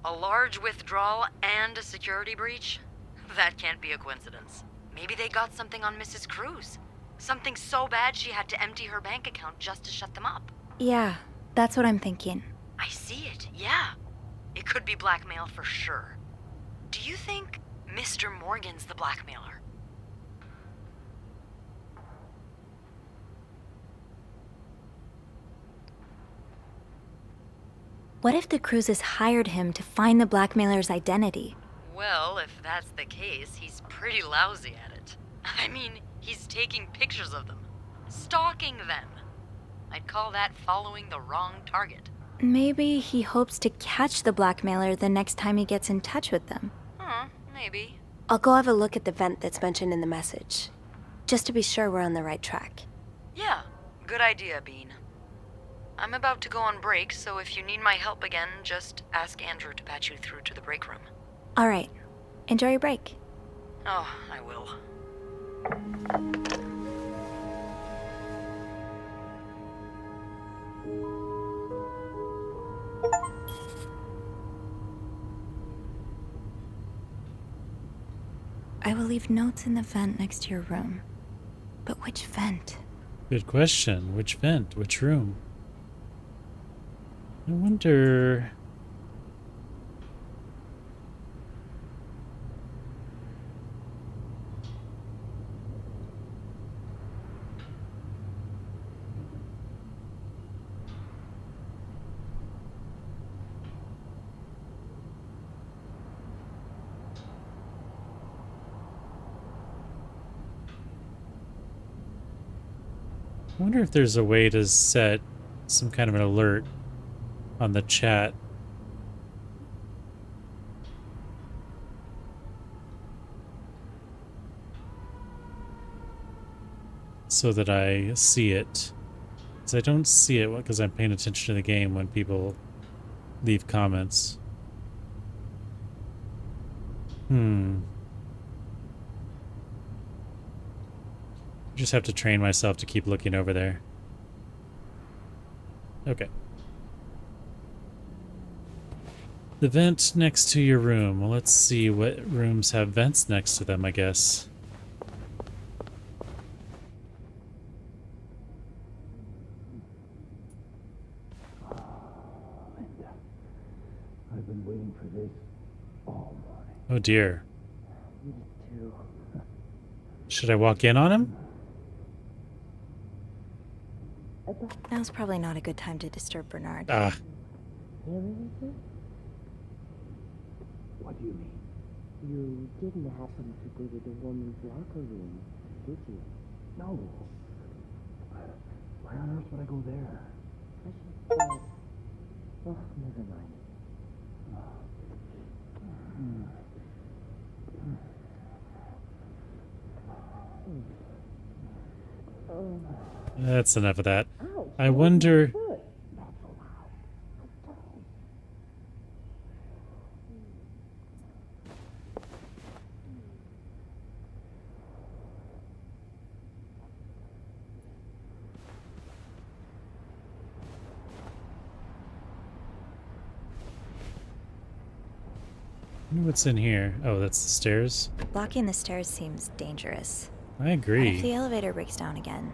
C: A large withdrawal and a security breach? That can't be a coincidence. Maybe they got something on Mrs. Cruz. Something so bad she had to empty her bank account just to shut them up.
B: Yeah, that's what I'm thinking.
C: I see it, yeah. It could be blackmail for sure. Do you think Mr. Morgan's the blackmailer?
B: What if the Cruzes hired him to find the blackmailer's identity?
C: Well, if that's the case, he's pretty lousy at it. I mean, he's taking pictures of them, stalking them. I'd call that following the wrong target.
B: Maybe he hopes to catch the blackmailer the next time he gets in touch with them.
C: Maybe.
D: I'll go have a look at the vent that's mentioned in the message, just to be sure we're on the right track.
C: Yeah, good idea, Bean. I'm about to go on break, so if you need my help again, just ask Andrew to patch you through to the break room.
B: All right. Enjoy your break.
C: Oh, I will.
B: I will leave notes in the vent next to your room. But which vent?
A: Good question. Which vent? Which room? I wonder... I wonder if there's a way to set some kind of an alert on the chat. So that I see it. Because I don't see it because I'm paying attention to the game when people leave comments. Just have to train myself to keep looking over there. Okay. The vent next to your room. Well, let's see what rooms have vents next to them, I guess. Oh dear.
E: You did too.
A: Should I walk in on him?
B: Now's probably not a good time to disturb Bernard.
A: Ah,
E: Hear anything? What do you mean? You didn't happen to go to the woman's locker room, did you? No. Why on earth would I go there? I should say. Oh, never mind.
A: that's enough of that.
E: Ouch,
A: I wonder...
E: foot. Not so loud.
A: wonder what's in here. Oh, that's the stairs.
B: Blocking the stairs seems dangerous.
A: I
B: What if the
A: agree.
B: elevator breaks down again?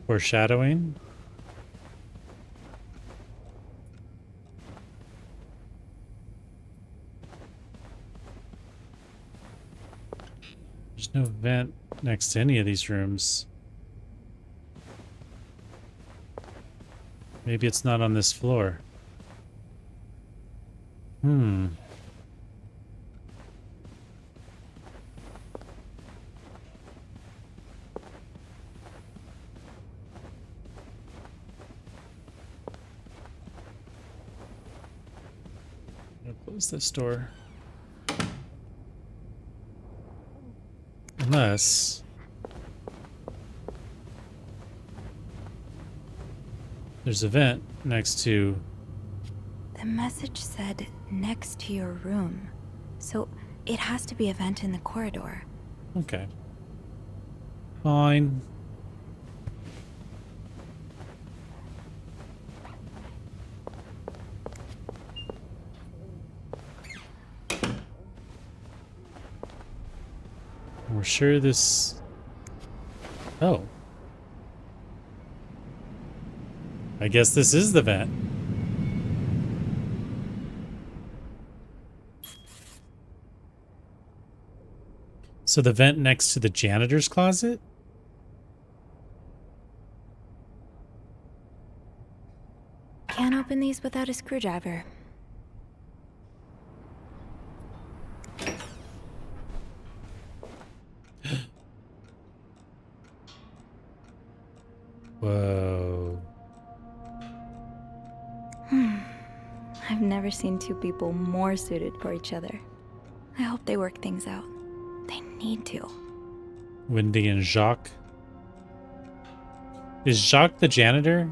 A: Foreshadowing. There's no vent next to any of these rooms. Maybe it's not on this floor. Hmm. I'll close this door. Unless... there's a vent next to...
B: The message said next to your room. So it has to be a vent in the corridor.
A: Okay. Fine. We're sure this... Oh. I guess this is the vent. So the vent next to the janitor's closet?
B: Can't open these without a screwdriver.
A: Whoa.
B: I've never seen two people more suited for each other. I hope they work things out. They need to.
A: Wendy and Jacques. Is Jacques the janitor?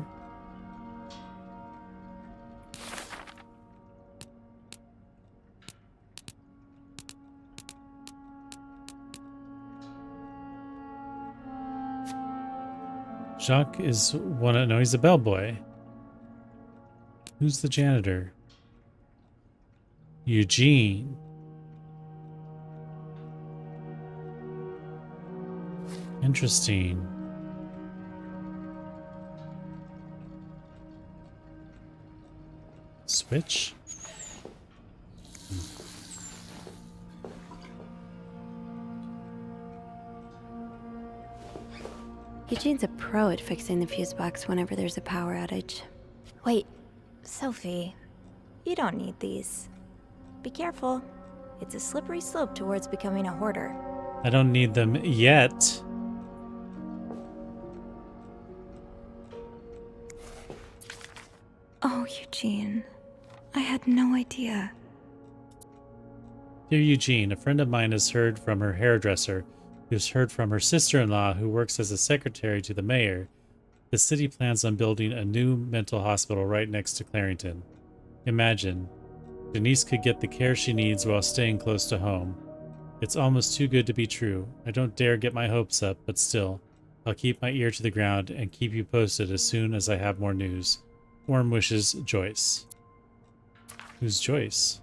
A: Jacques is one. No, he's a bellboy. Who's the janitor? Eugene. Interesting. Switch?
B: Eugene's a pro at fixing the fuse box whenever there's a power outage. Wait, Sophie, you don't need these. Be careful. It's a slippery slope towards becoming a hoarder.
A: I don't need them yet.
B: Oh, Eugene. I had no idea.
A: Dear Eugene, a friend of mine has heard from her hairdresser, who's heard from her sister-in-law, who works as a secretary to the mayor. The city plans on building a new mental hospital right next to Clarington. Imagine, Denise could get the care she needs while staying close to home. It's almost too good to be true. I don't dare get my hopes up, but still, I'll keep my ear to the ground and keep you posted as soon as I have more news. Warm wishes, Joyce. Who's Joyce?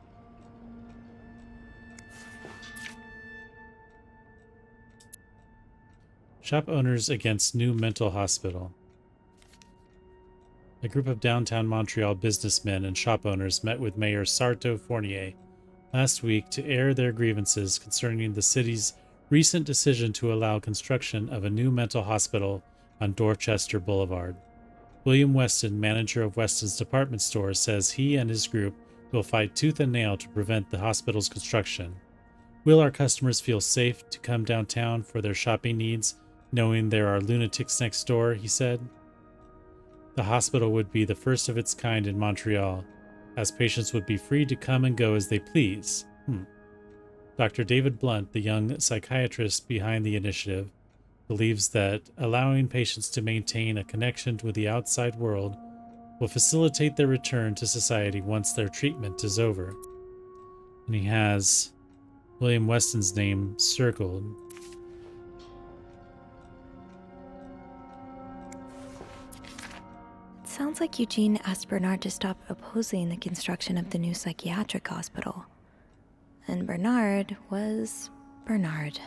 A: Shop owners against new mental hospital. A group of downtown Montreal businessmen and shop owners met with Mayor Sarto Fournier last week to air their grievances concerning the city's recent decision to allow construction of a new mental hospital on Dorchester Boulevard. William Weston, manager of Weston's department store, says he and his group will fight tooth and nail to prevent the hospital's construction. Will our customers feel safe to come downtown for their shopping needs, knowing there are lunatics next door? He said. The hospital would be the first of its kind in Montreal, as patients would be free to come and go as they please. Dr. David Blunt, the young psychiatrist behind the initiative, believes that allowing patients to maintain a connection with the outside world will facilitate their return to society once their treatment is over. And he has William Weston's name circled.
B: Sounds like Eugene asked Bernard to stop opposing the construction of the new psychiatric hospital. And Bernard was Bernard.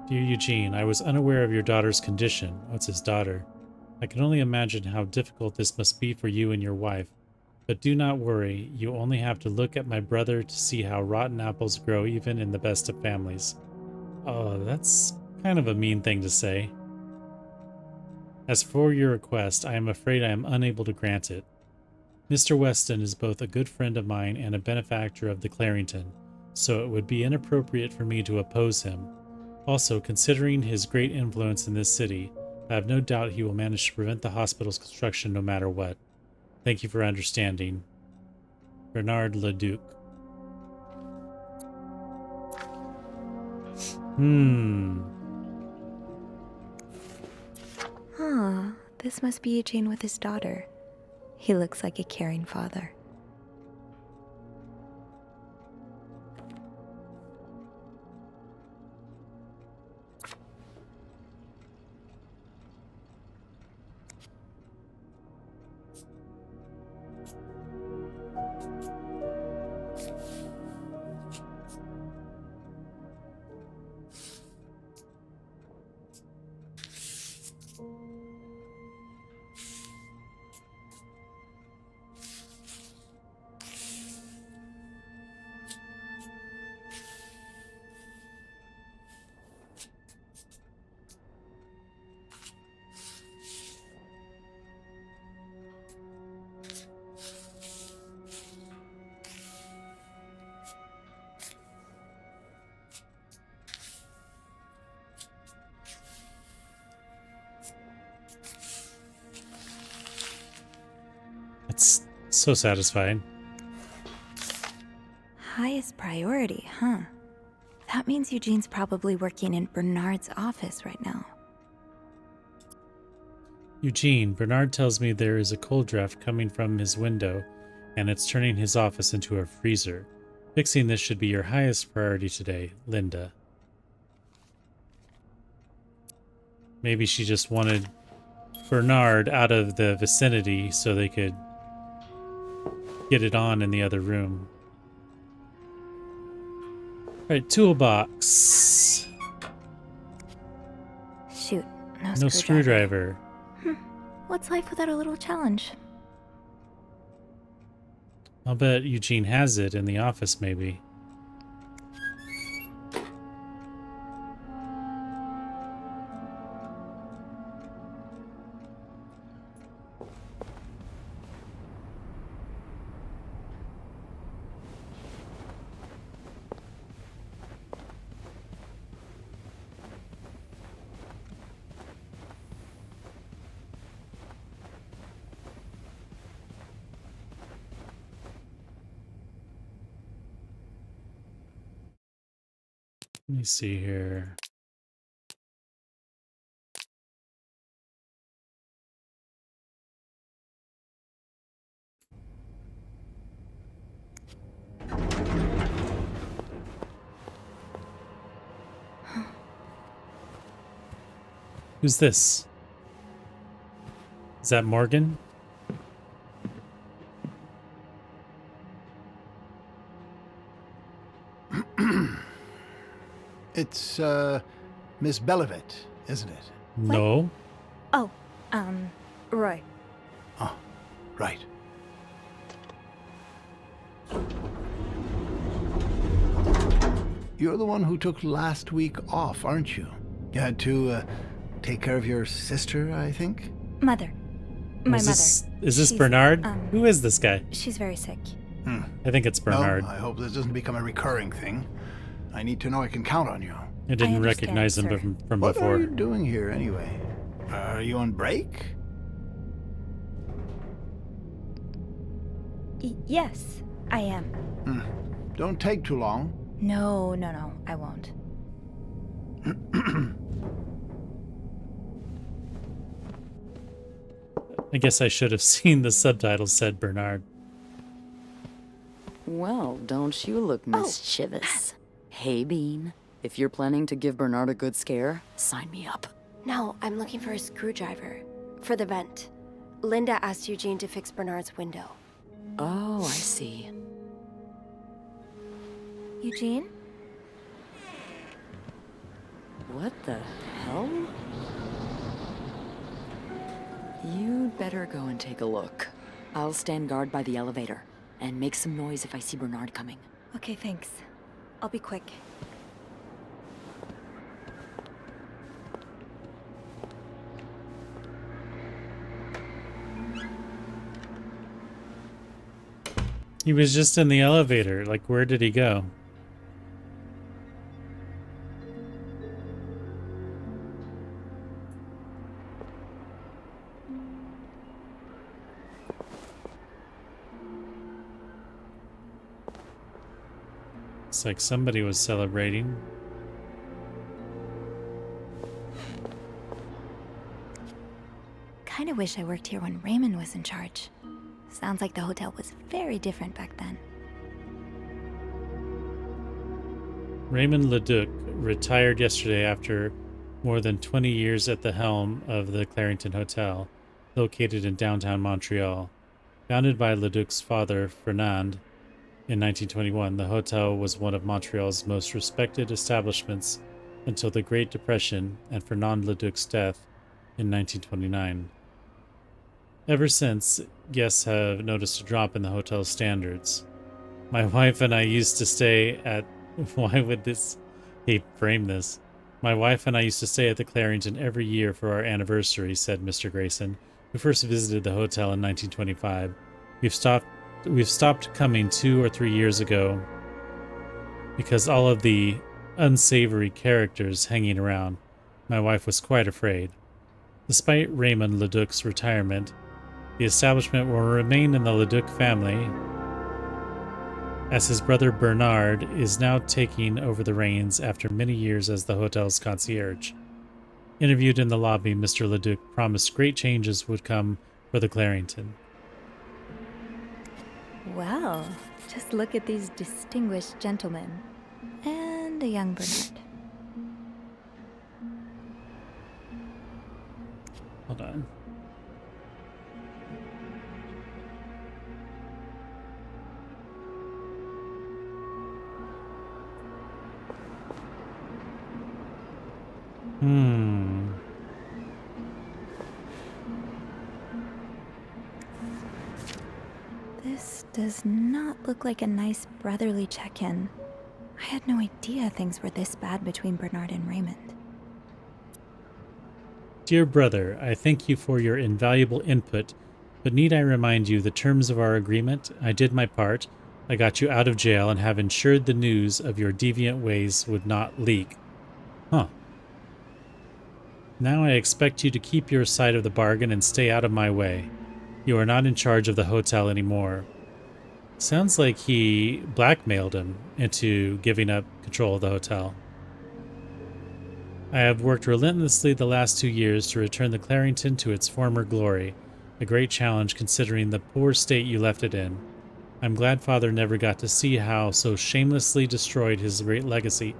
A: Dear Eugene, I was unaware of your daughter's condition. What's his daughter? I can only imagine how difficult this must be for you and your wife. But do not worry, you only have to look at my brother to see how rotten apples grow even in the best of families. Oh, that's kind of a mean thing to say. As for your request, I am afraid I am unable to grant it. Mr. Weston is both a good friend of mine and a benefactor of the Clarington, so it would be inappropriate for me to oppose him. Also, considering his great influence in this city, I have no doubt he will manage to prevent the hospital's construction no matter what. Thank you for understanding. Bernard Leduc.
B: This must be Eugene with his daughter. He looks like a caring father.
A: It's so satisfying.
B: Highest priority, huh? That means Eugene's probably working in Bernard's office right now.
A: Eugene, Bernard tells me there is a cold draft coming from his window, and it's turning his office into a freezer. Fixing this should be your highest priority today, Linda. Maybe she just wanted Bernard out of the vicinity so they could get it on in the other room. Alright, toolbox.
B: Shoot, no
A: No
B: screwdriver.
A: screwdriver.
B: What's life without a little challenge?
A: I'll bet Eugene has it in the office, maybe. Let me see here. Who's this? Is that Morgan?
F: It's, Miss Bellevitte, isn't it?
A: No.
B: Oh,
D: Roy.
F: Ah, right. You're the one who took last week off, aren't you? You had to, take care of your sister, I think?
D: Mother. My mother.
A: Is this
D: She's,
A: Bernard? Who is this guy?
D: She's very sick.
A: I think it's Bernard.
F: Well, I hope this doesn't become a recurring thing. I need to know I can count on you.
A: I didn't
D: understand,
A: recognize him
D: sir.
A: from
F: What
A: before.
F: are you doing here, anyway? Are you on break?
D: Yes, I am.
F: Don't take too long.
D: No, I won't.
A: I guess I should have seen the subtitles, said Bernard.
C: Well, don't you look mischievous. Hey, Bean. If you're planning to give Bernard a good scare, sign me up.
D: No, I'm looking for a screwdriver. For the vent. Linda asked Eugene to fix Bernard's window.
C: Oh, I see.
D: Eugene?
C: What the hell? You'd better go and take a look. I'll stand guard by the elevator and make some noise if I see Bernard coming.
D: Okay, thanks. I'll be quick.
A: He was just in the elevator. Like, where did he go? It's like somebody was celebrating.
B: Kinda wish I worked here when Raymond was in charge. Sounds like the hotel was very different back then.
A: Raymond Leduc retired yesterday after more than 20 years at the helm of the Clarington Hotel, located in downtown Montreal. Founded by Leduc's father, Fernand, in 1921, the hotel was one of Montreal's most respected establishments until the Great Depression and Fernand Leduc's death in 1929. Ever since, guests have noticed a drop in the hotel's standards. My wife and I used to stay at... Why would this... He framed this. My wife and I used to stay at the Clarington every year for our anniversary, said Mr. Grayson, who first visited the hotel in 1925. We've stopped coming 2 or 3 years ago because all of the unsavory characters hanging around. My wife was quite afraid. Despite Raymond Leduc's retirement, the establishment will remain in the Leduc family, as his brother Bernard is now taking over the reins after many years as the hotel's concierge. Interviewed in the lobby, Mr. Leduc promised great changes would come for the Clarington.
B: Well, just look at these distinguished gentlemen. And a young Bernard.
A: Hold on.
B: This does not look like a nice brotherly check-in. I had no idea things were this bad between Bernard and Raymond.
A: Dear brother, I thank you for your invaluable input, but need I remind you the terms of our agreement? I did my part. I got you out of jail and have ensured the news of your deviant ways would not leak. Huh. Now I expect you to keep your side of the bargain and stay out of my way. You are not in charge of the hotel anymore. Sounds like he blackmailed him into giving up control of the hotel. I have worked relentlessly the last 2 years to return the Clarington to its former glory, a great challenge considering the poor state you left it in. I'm glad Father never got to see how you so shamelessly destroyed his great legacy.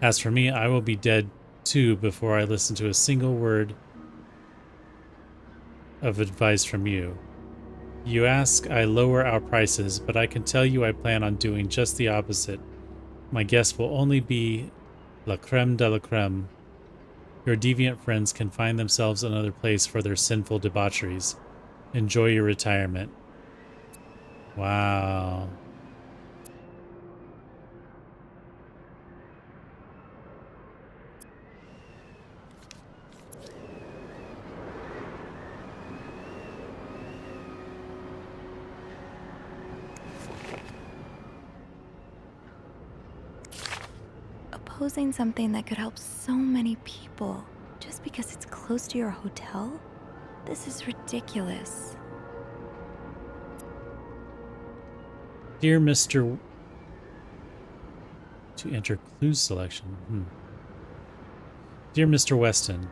A: As for me, I will be dead too before I listen to a single word of advice from you. You ask I lower our prices, but I can tell you I plan on doing just the opposite. My guests will only be la creme de la creme. your deviant friends can find themselves another place for their sinful debaucheries. Enjoy your retirement. Wow.
B: Opposing something that could help so many people just because it's close to your hotel? This is ridiculous.
A: Dear Mr. To enter clue selection. Dear Mr. Weston,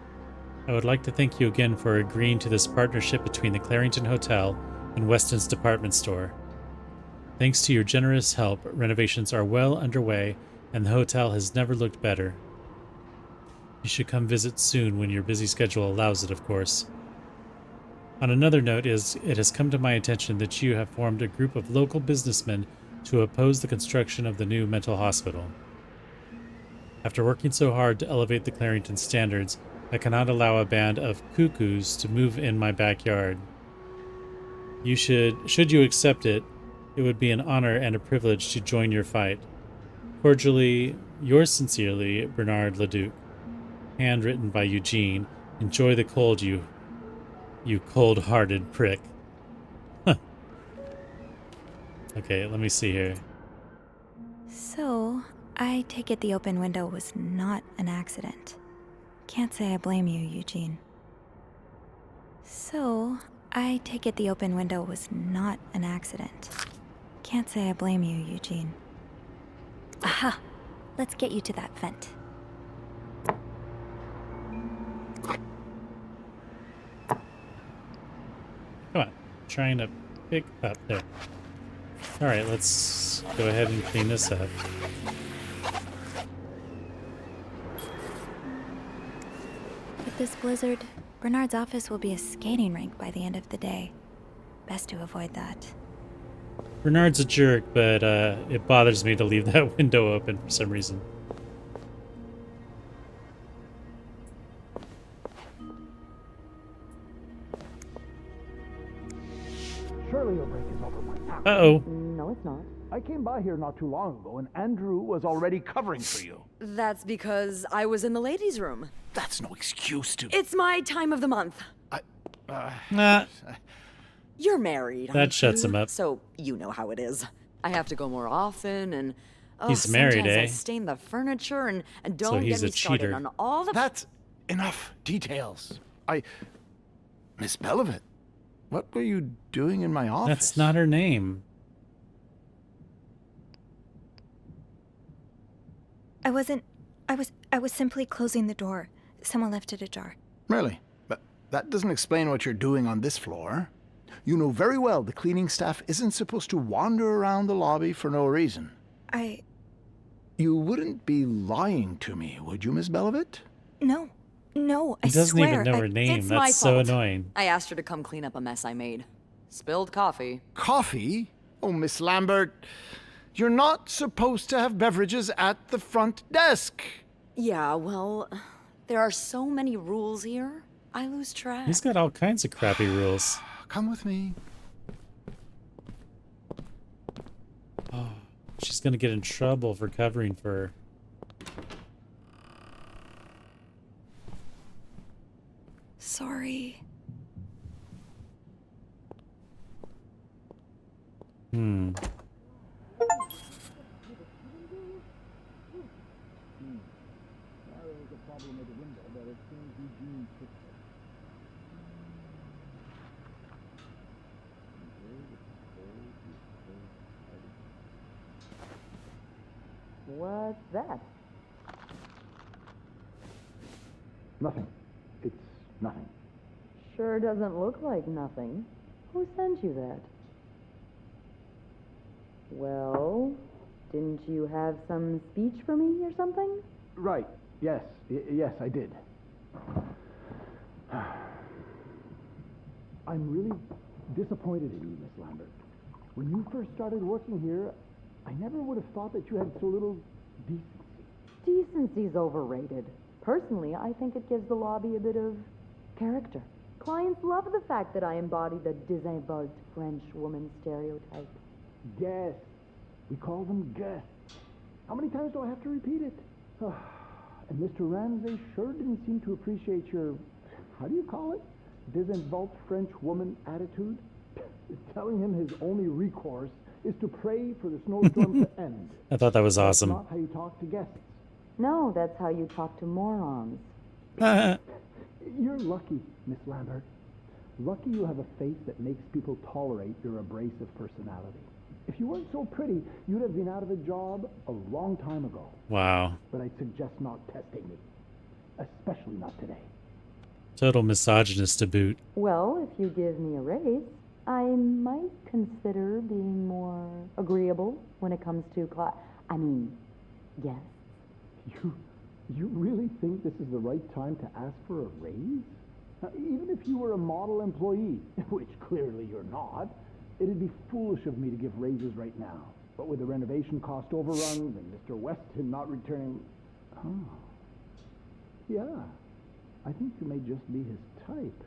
A: I would like to thank you again for agreeing to this partnership between the Clarington Hotel and Weston's department store. Thanks to your generous help, renovations are well underway and the hotel has never looked better. You should come visit soon when your busy schedule allows it, of course. On another note, it has come to my attention that you have formed a group of local businessmen to oppose the construction of the new mental hospital. After working so hard to elevate the Clarington standards, I cannot allow a band of cuckoos to move in my backyard. Should you accept it, it would be an honor and a privilege to join your fight. Cordially, yours sincerely, Bernard Leduc. Handwritten by Eugene. Enjoy the cold, you cold-hearted prick. Okay, let me see here.
B: So, I take it the open window was not an accident. Can't say I blame you, Eugene. So, I take it the open window was not an accident. Can't say I blame you, Eugene. Aha! Let's get you to that vent.
A: Come on, trying to pick up there. All right, let's go ahead and clean this up.
B: With this blizzard, Bernard's office will be a skating rink by the end of the day. Best to avoid that.
A: Bernard's a jerk, but it bothers me to leave that window open for some reason.
G: Surely your break is over by now.
A: Uh-oh.
C: No, it's not.
G: I came by here not too long ago, and Andrew was already covering for you.
C: That's because I was in the ladies' room.
G: That's no excuse to...
C: It's my time of the month.
A: Nah,
C: You're married.
A: That
C: aren't
A: shuts
C: you?
A: him up.
C: So you know how it is. I have to go more often, and
A: He's married,
C: sometimes I
A: eh?
C: stain the furniture, and
A: So
C: don't
A: he's
C: get me
A: a
C: started
A: cheater.
C: on all the.
F: That's enough details. Miss Belivet, what were you doing in my office?
A: that's not her name.
B: I was simply closing the door. Someone left it ajar.
F: Really? But that doesn't explain what you're doing on this floor. You know very well the cleaning staff isn't supposed to wander around the lobby for no reason. You wouldn't be lying to me, would you, Miss Belivet?
B: No, I
A: He doesn't
B: swear.
A: even know her name.
C: It's my
A: That's so
C: fault.
A: annoying.
C: I asked her to come clean up a mess I made. Spilled coffee.
F: Coffee? Oh, Miss Lambert, you're not supposed to have beverages at the front desk.
C: Yeah, well, there are so many rules here. I lose track.
A: He's got all kinds of crappy rules.
F: Come with me.
A: Oh, she's gonna get in trouble for covering for her.
B: Sorry.
E: What's that?
G: Nothing. It's nothing.
C: Sure doesn't look like nothing. Who sent you that? Well, didn't you have some speech for me or something?
G: Right. Yes. Yes, I did. I'm really disappointed in you, Miss Lambert. When you first started working here, I never would have thought that you had so little decency.
C: Decency's overrated. Personally, I think it gives the lobby a bit of character. Clients love the fact that I embody the désinvolte French woman stereotype.
G: Guests. We call them guests. How many times do I have to repeat it? And Mr. Ramsay sure didn't seem to appreciate your, how do you call it? Désinvolte French woman attitude? Telling him his only recourse is to pray for the snowstorm to end.
A: I thought that was awesome.
G: That's not how you talk to guests.
C: No, that's how you talk to morons.
G: You're lucky, Miss Lambert. Lucky you have a face that makes people tolerate your abrasive personality. If you weren't so pretty, you'd have been out of a job a long time ago.
A: Wow.
G: But I'd suggest not testing me. Especially not today.
A: Total misogynist to boot.
C: Well, if you give me a raise, I might consider being more agreeable when it comes to yes.
G: You really think this is the right time to ask for a raise? Now, even if you were a model employee, which clearly you're not, it'd be foolish of me to give raises right now. But with the renovation cost overruns and Mr. Weston not returning... Oh. Yeah. I think you may just be his type.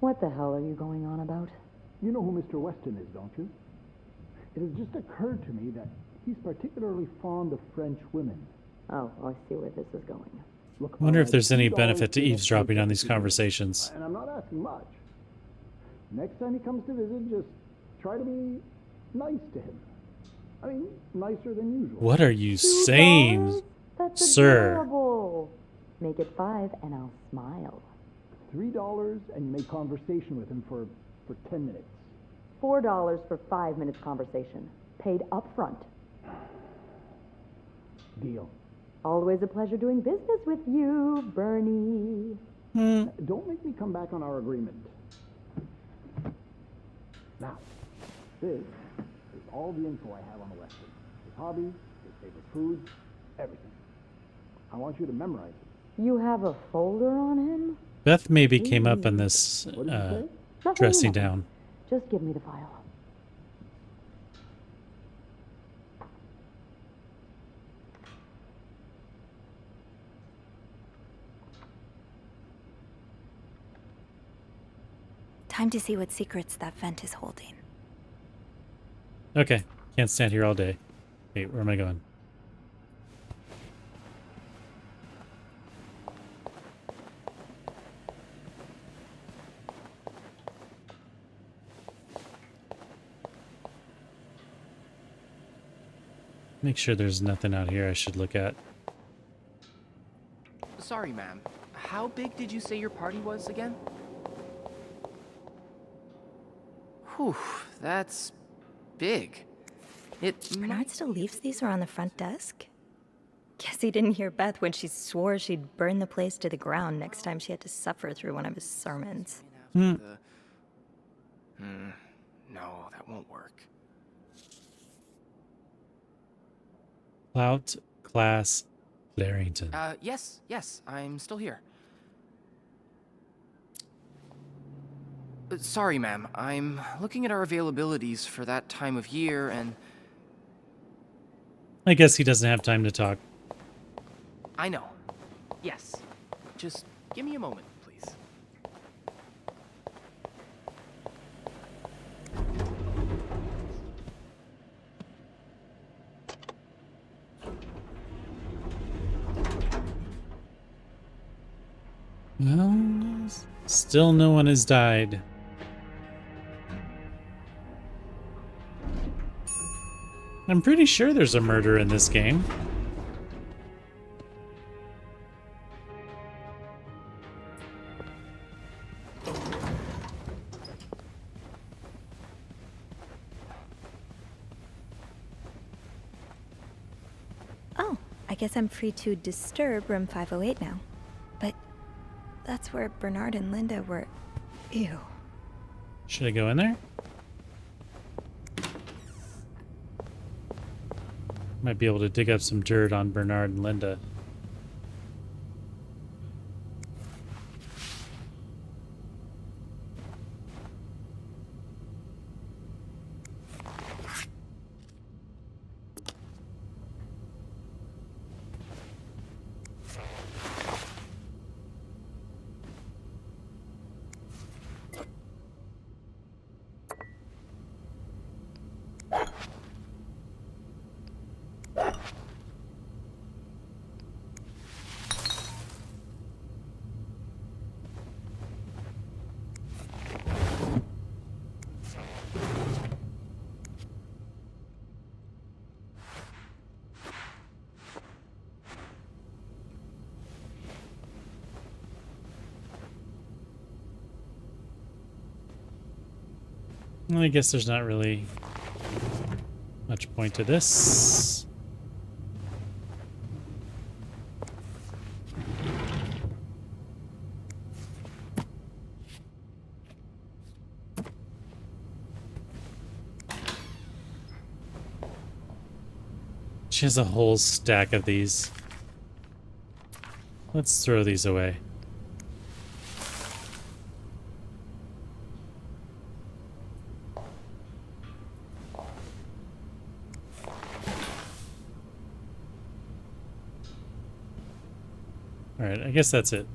C: What the hell are you going on about?
G: You know who Mr. Weston is, don't you? It has just occurred to me that he's particularly fond of French women.
C: Oh, I see where this is going.
G: Look,
A: I wonder if there's any
G: $2
A: benefit to
G: for the
A: eavesdropping on
G: place
A: these
G: that you
A: conversations.
G: And I'm not asking much. Next time he comes to visit, just try to be nice to him. I mean, nicer than usual.
A: What are you
C: $2?
A: saying,
C: That's
A: sir?
C: adorable. Make it 5 and I'll smile.
G: $3 and you make conversation with him for 10 minutes.
C: $4 for 5 minutes conversation. Paid up front.
G: Deal.
C: Always a pleasure doing business with you, Bernie.
G: Don't make me come back on our agreement. Now, this is all the info I have on the Western. His hobbies, his favorite foods, everything. I want you to memorize it.
C: You have a folder on him?
A: Beth maybe came up in this
G: What did you say?
C: Nothing,
A: dressing
C: nothing.
A: down.
C: Just give me the file.
B: Time to see what secrets that vent is holding.
A: Okay, can't stand here all day. Wait, where am I going? Make sure there's nothing out here I should look at.
H: Sorry, ma'am. How big did you say your party was again? Whew, that's big.
B: Bernard still leaves these around the front desk? Guess he didn't hear Beth when she swore she'd burn the place to the ground next time she had to suffer through one of his sermons.
H: No, that won't work.
A: Clout Class Larrington.
H: Yes, I'm still here. Sorry, ma'am. I'm looking at our availabilities for that time of year, and...
A: I guess he doesn't have time to talk.
H: I know. Yes. Just give me a moment, please.
A: Well, still no one has died. I'm pretty sure there's a murder in this game.
B: Oh, I guess I'm free to disturb room 508 now. But that's where Bernard and Linda were. Ew.
A: Should I go in there? Might be able to dig up some dirt on Bernard and Linda. I guess there's not really much point to this. She has a whole stack of these. Let's throw these away. Alright, I guess that's it.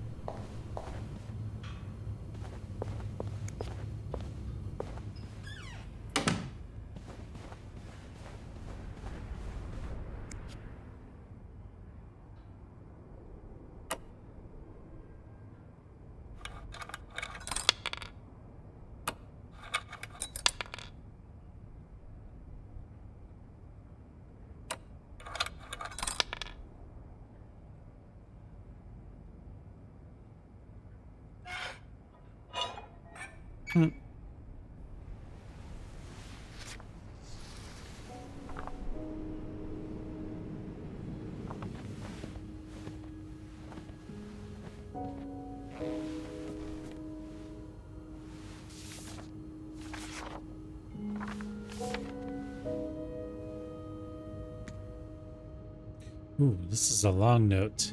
A: Ooh, this is a long note.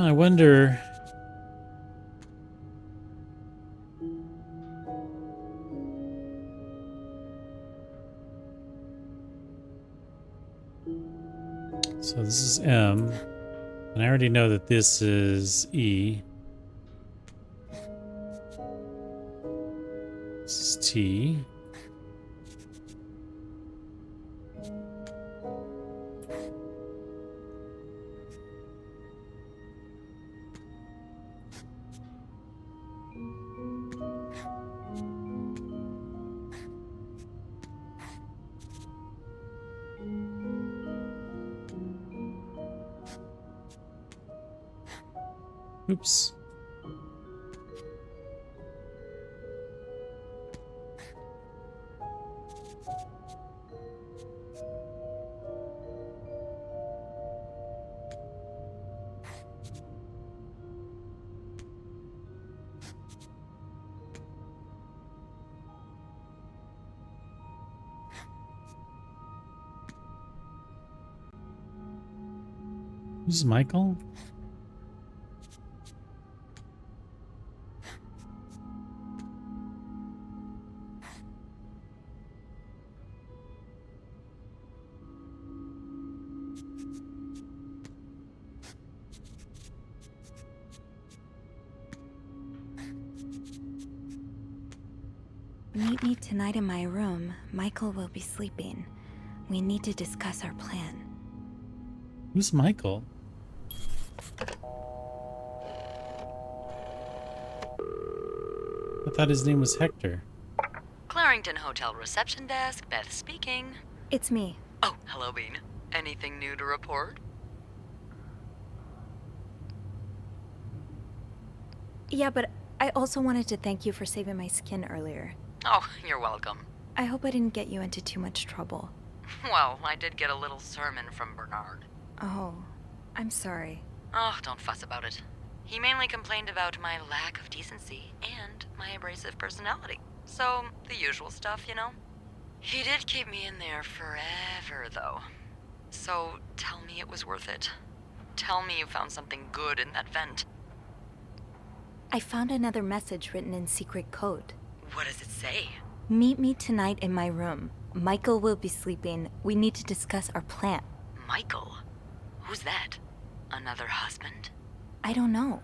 A: I wonder... So this is M, and I already know that this is E. This is T. Oops. Who's Michael?
B: Meet me tonight in my room. Michael will be sleeping. We need to discuss our plan.
A: Who's Michael? I thought his name was Hector.
C: Clarington Hotel reception desk, Beth speaking.
B: It's me.
C: Oh, hello, Bean. Anything new to report?
B: Yeah, but I also wanted to thank you for saving my skin earlier.
C: Oh, you're welcome.
B: I hope I didn't get you into too much trouble.
C: Well, I did get a little sermon from Bernard.
B: Oh, I'm sorry.
C: Oh, don't fuss about it. He mainly complained about my lack of decency and my abrasive personality. So, the usual stuff, you know? He did keep me in there forever, though. So, tell me it was worth it. Tell me you found something good in that vent.
B: I found another message written in secret code.
C: What does it say?
B: Meet me tonight in my room. Michael will be sleeping. We need to discuss our plan.
C: Michael? Who's that? Another husband?
B: I don't know.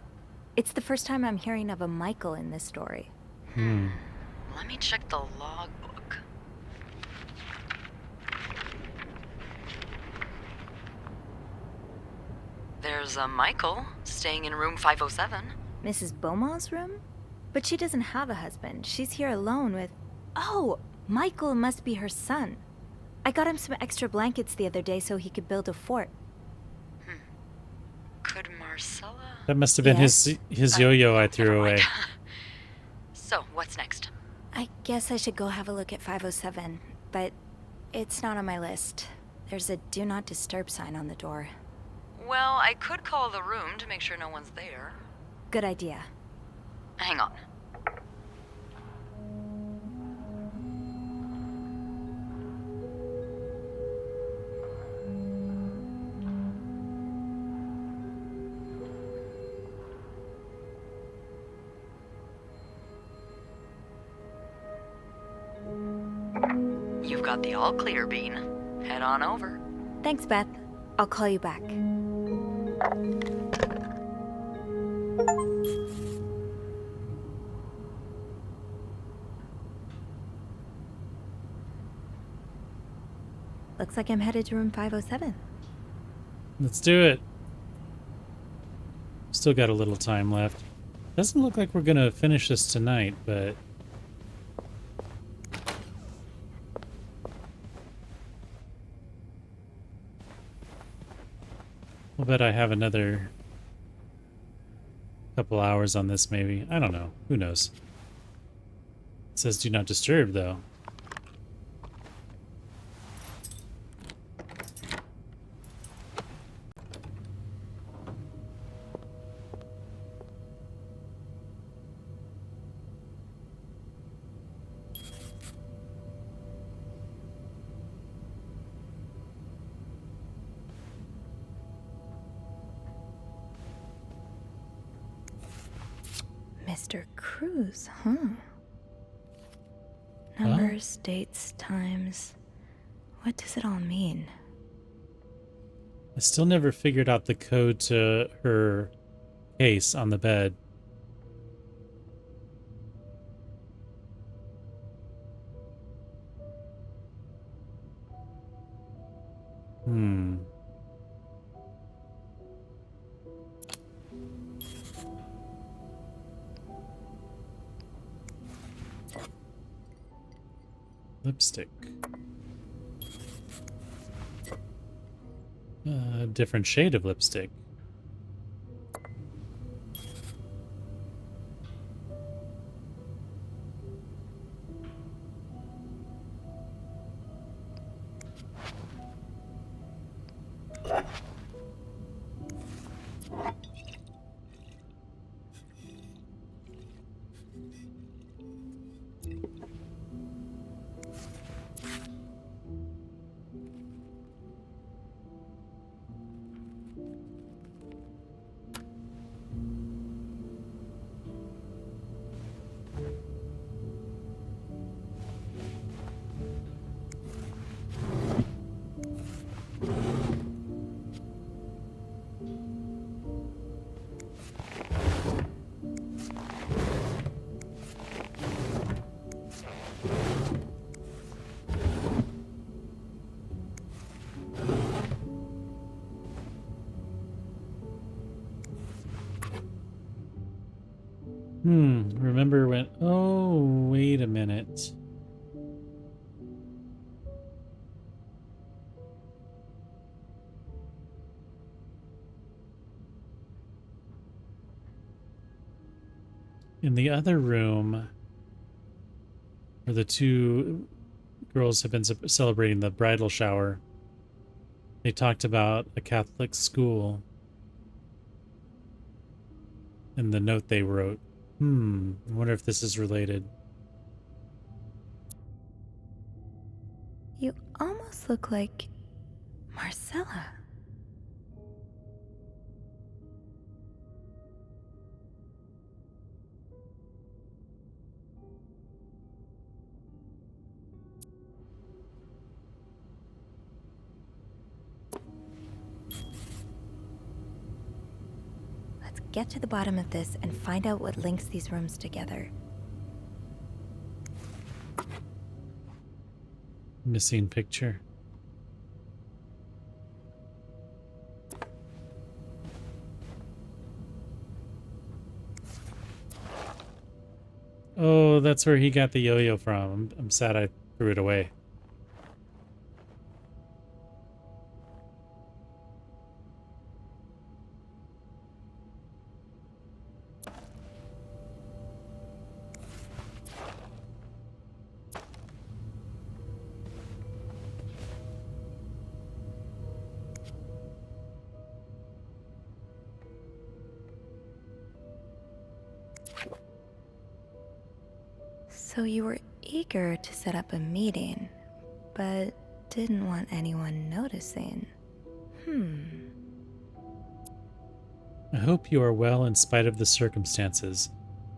B: It's the first time I'm hearing of a Michael in this story.
C: Let me check the logbook. There's a Michael staying in room 507.
B: Mrs. Beaumont's room? But she doesn't have a husband. She's here alone with... Oh, Michael must be her son. I got him some extra blankets the other day so he could build a fort.
C: Could Marcella...
A: That must have been
B: Yes.
A: his yo-yo I threw
C: Never
A: away.
C: mind. So, what's next?
B: I guess I should go have a look at 507, but it's not on my list. There's a do not disturb sign on the door.
C: Well, I could call the room to make sure no one's there.
B: Good idea.
C: Hang on. You've got the all clear, Bean. Head on over.
B: Thanks, Beth. I'll call you back. Looks like I'm headed to room 507.
A: Let's do it. Still got a little time left. Doesn't look like we're gonna finish this tonight, but I'll bet I have another couple hours on this maybe. I don't know. Who knows? It says do not disturb though.
B: Mr. Cruz, huh? Numbers, dates, times. What does it all mean?
A: I still never figured out the code to her case on the bed. Lipstick. Different shade of lipstick. Remember when... Oh, wait a minute. In the other room, where the two girls have been celebrating the bridal shower, they talked about a Catholic school in the note they wrote. I wonder if this is related.
B: You almost look like Marcella. Let's get to the bottom of this and find out what links these rooms together.
A: Missing picture. Oh, that's where he got the yo-yo from. I'm sad I threw it away.
B: So you were eager to set up a meeting, but didn't want anyone noticing.
A: I hope you are well in spite of the circumstances.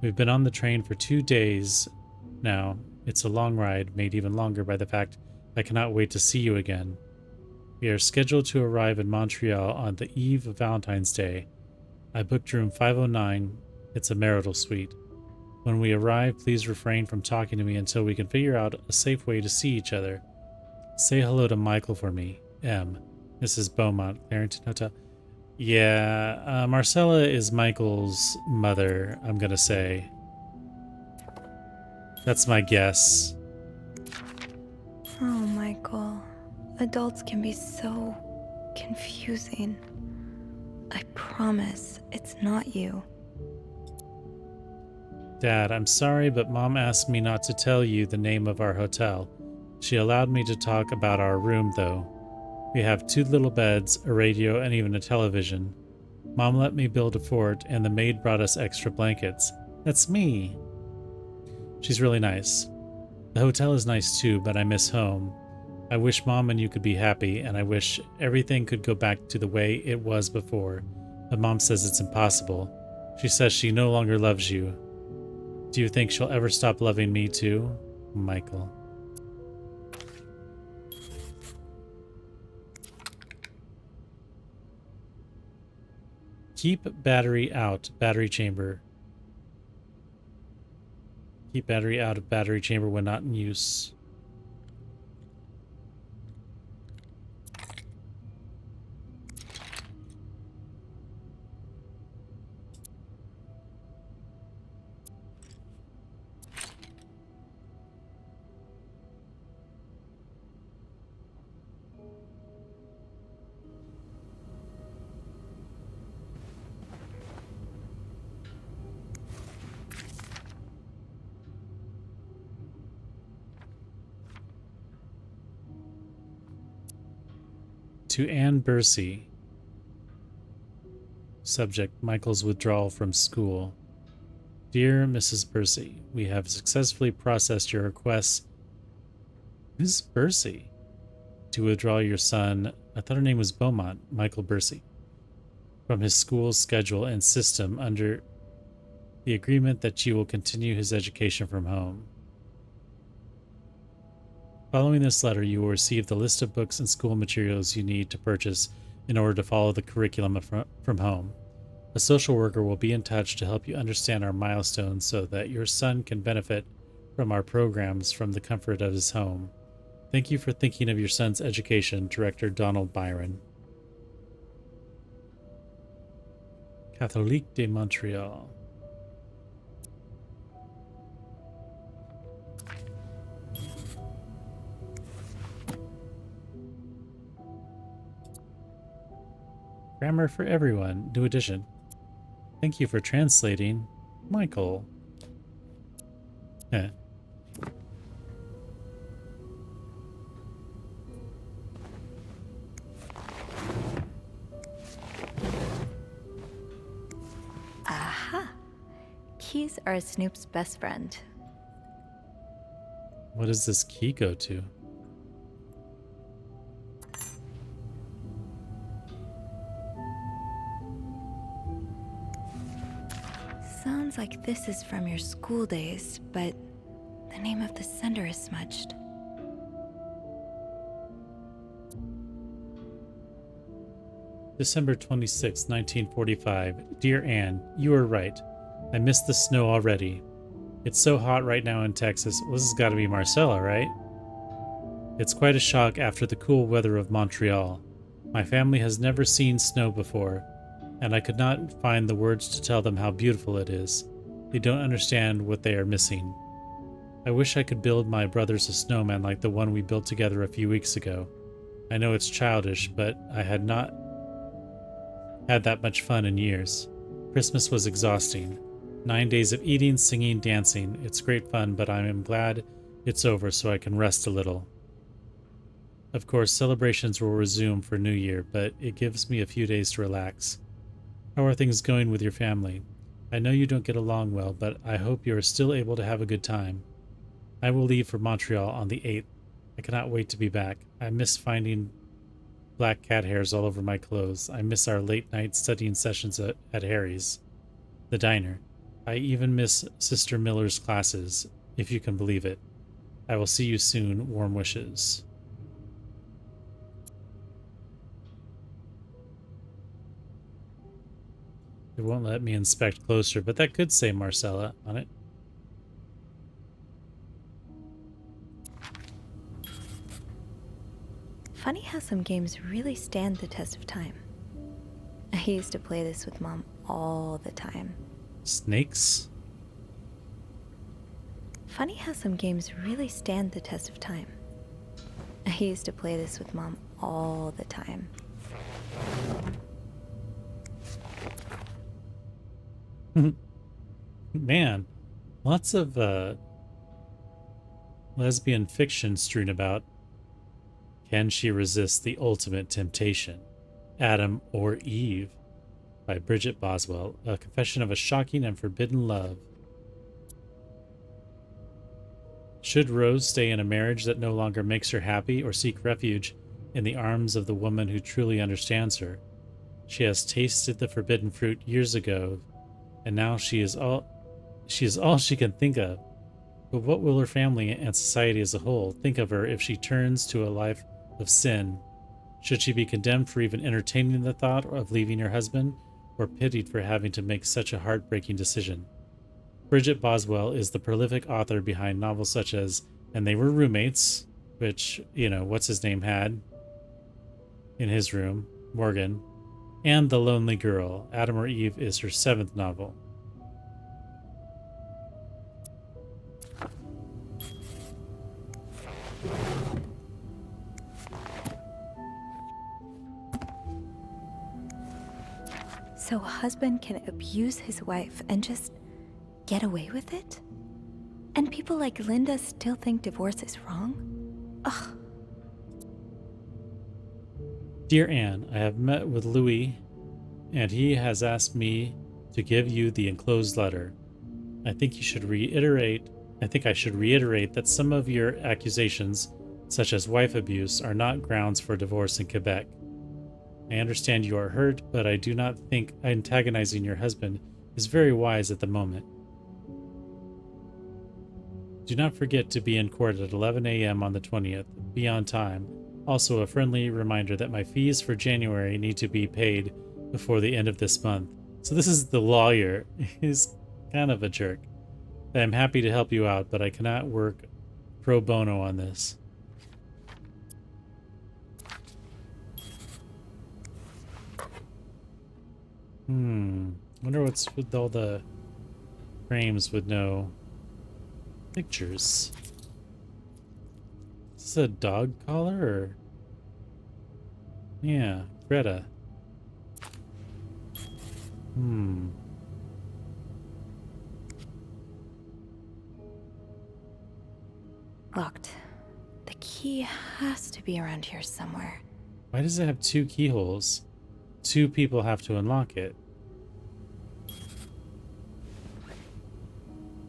A: We've been on the train for 2 days now. It's a long ride, made even longer by the fact I cannot wait to see you again. We are scheduled to arrive in Montreal on the eve of Valentine's Day. I booked room 509. It's a marital suite. When we arrive, please refrain from talking to me until we can figure out a safe way to see each other. Say hello to Michael for me. M. Mrs. Beaumont, Clarendon Hotel. Yeah, Marcella is Michael's mother, I'm gonna say. That's my guess.
B: Oh, Michael. Adults can be so confusing. I promise it's not you.
A: Dad, I'm sorry, but Mom asked me not to tell you the name of our hotel. She allowed me to talk about our room, though. We have 2 little beds, a radio, and even a television. Mom let me build a fort, and the maid brought us extra blankets. That's me. She's really nice. The hotel is nice too, but I miss home. I wish Mom and you could be happy, and I wish everything could go back to the way it was before. But Mom says it's impossible. She says she no longer loves you. Do you think she'll ever stop loving me too? Michael. Keep battery out, battery chamber. Keep battery out of battery chamber when not in use. To Anne Bursey. Subject, Michael's withdrawal from school. Dear Mrs. Bursey, we have successfully processed your request. Who's Bursey? To withdraw your son, I thought her name was Beaumont, Michael Bursey, from his school's schedule and system under the agreement that you will continue his education from home. Following this letter, you will receive the list of books and school materials you need to purchase in order to follow the curriculum from home. A social worker will be in touch to help you understand our milestones so that your son can benefit from our programs from the comfort of his home. Thank you for thinking of your son's education, Director Donald Byron. Catholique de Montréal. Grammar for everyone, new edition. Thank you for translating, Michael. Eh.
B: Aha! Keys are Snoop's best friend.
A: What does this key go to?
B: Sounds like this is from your school days, but the name of the sender is smudged.
A: December 26, 1945. Dear Anne, you were right. I miss the snow already. It's so hot right now in Texas. Well, this has got to be Marcella, right? It's quite a shock after the cool weather of Montreal. My family has never seen snow before, and I could not find the words to tell them how beautiful it is. They don't understand what they are missing. I wish I could build my brothers a snowman like the one we built together a few weeks ago. I know it's childish, but I had not had that much fun in years. Christmas was exhausting. 9 days of eating, singing, dancing. It's great fun, but I am glad it's over so I can rest a little. Of course, celebrations will resume for New Year, but it gives me a few days to relax. How are things going with your family? I know you don't get along well, but I hope you are still able to have a good time. I will leave for Montreal on the 8th. I cannot wait to be back. I miss finding black cat hairs all over my clothes. I miss our late night studying sessions at Harry's, the diner. I even miss Sister Miller's classes, if you can believe it. I will see you soon. Warm wishes. It won't let me inspect closer, but that could say Marcella on it.
B: Funny how some games really stand the test of time. I used to play this with Mom all the time.
A: Snakes?
B: Funny how some games really stand the test of time. I used to play this with Mom all the time.
A: Man, lots of lesbian fiction strewn about. Can she resist the ultimate temptation? Adam or Eve? By Bridget Boswell. A confession of a shocking and forbidden love. Should Rose stay in a marriage that no longer makes her happy or seek refuge in the arms of the woman who truly understands her? She has tasted the forbidden fruit years ago, and now she is all she can think of. But what will her family and society as a whole think of her if she turns to a life of sin? Should she be condemned for even entertaining the thought of leaving her husband, or pitied for having to make such a heartbreaking decision? Bridget Boswell is the prolific author behind novels such as And They Were Roommates, which, what's his name had in his room, Morgan, and The Lonely Girl. Adam or Eve is her 7th novel.
B: So a husband can abuse his wife and just get away with it? And people like Linda still think divorce is wrong? Ugh.
A: Dear Anne, I have met with Louis, and he has asked me to give you the enclosed letter. I think I should reiterate that some of your accusations, such as wife abuse, are not grounds for divorce in Quebec. I understand you are hurt, but I do not think antagonizing your husband is very wise at the moment. Do not forget to be in court at 11 a.m. on the 20th. Be on time. Also, a friendly reminder that my fees for January need to be paid before the end of this month. So this is the lawyer. He's kind of a jerk. I am happy to help you out, but I cannot work pro bono on this. Wonder what's with all the frames with no pictures. Is this a dog collar or? Yeah, Greta.
B: Locked. The key has to be around here somewhere.
A: Why does it have 2 keyholes? 2 people have to unlock it.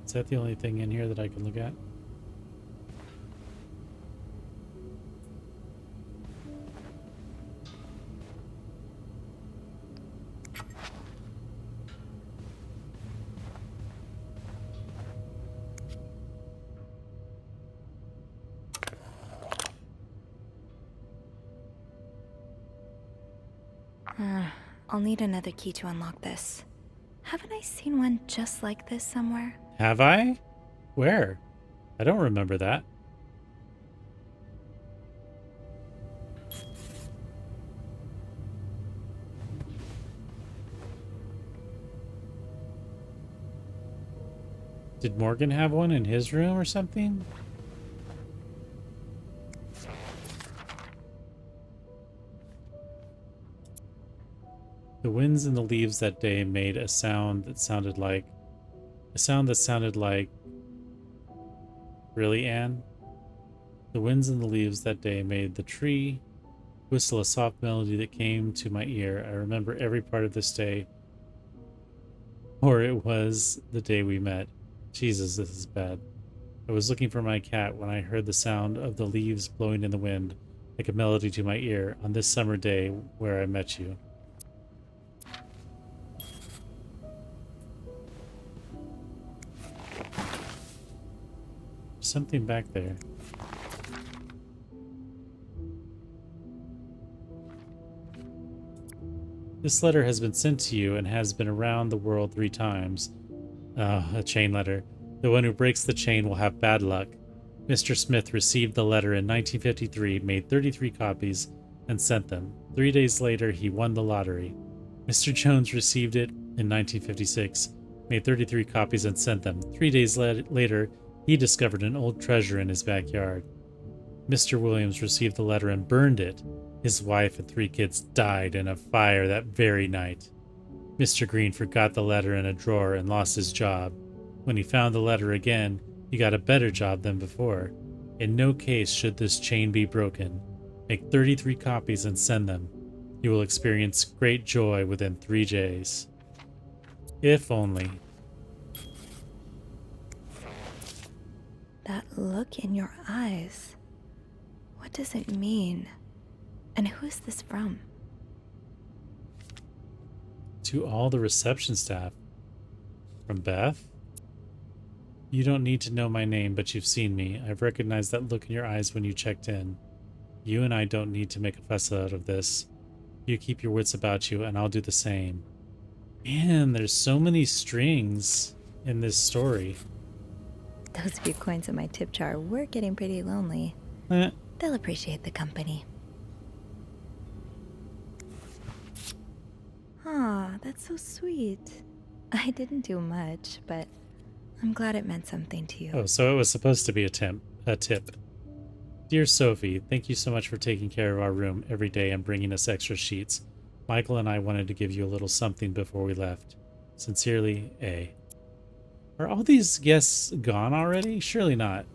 A: Is that the only thing in here that I can look at?
B: I'll need another key to unlock this. Haven't I seen one just like this somewhere?
A: Have I? Where? I don't remember that. Did Morgan have one in his room or something? The winds and the leaves that day made a sound that sounded like... Really, Anne? The winds and the leaves that day made the tree whistle a soft melody that came to my ear. I remember every part of this day. Or it was the day we met. Jesus, this is bad. I was looking for my cat when I heard the sound of the leaves blowing in the wind, like a melody to my ear, on this summer day where I met you. There's something back there. This letter has been sent to you and has been around the world 3 times. Oh, a chain letter. The one who breaks the chain will have bad luck. Mr. Smith received the letter in 1953, made 33 copies, and sent them. 3 days later, he won the lottery. Mr. Jones received it in 1956, made 33 copies, and sent them. 3 days later, he discovered an old treasure in his backyard. Mr. Williams received the letter and burned it. His wife and 3 kids died in a fire that very night. Mr. Green forgot the letter in a drawer and lost his job. When he found the letter again, he got a better job than before. In no case should this chain be broken. Make 33 copies and send them. You will experience great joy within 3 days. If only.
B: That look in your eyes. What does it mean? And who is this from?
A: To all the reception staff. From Beth? You don't need to know my name, but you've seen me. I've recognized that look in your eyes when you checked in. You and I don't need to make a fuss out of this. You keep your wits about you, and I'll do the same. Man, there's so many strings in this story.
B: Those few coins in my tip jar were getting pretty lonely. They'll appreciate the company. Aw, that's so sweet. I didn't do much, but I'm glad it meant something to you.
A: Oh, so it was supposed to be a tip. Dear Sophie, thank you so much for taking care of our room every day and bringing us extra sheets. Michael and I wanted to give you a little something before we left. Sincerely, A. Are all these guests gone already? Surely not.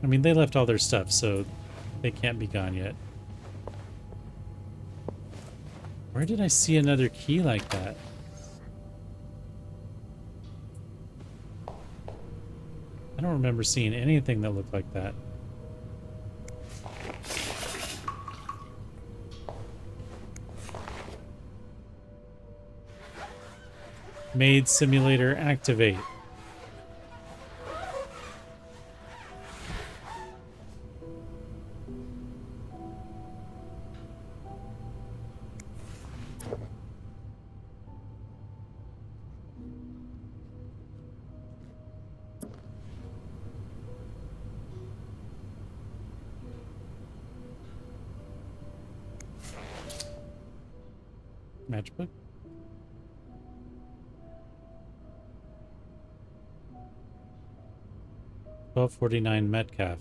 A: I mean, they left all their stuff, so they can't be gone yet. Where did I see another key like that? I don't remember seeing anything that looked like that. Maid simulator activate. Matchbook? $12.49 Metcalf.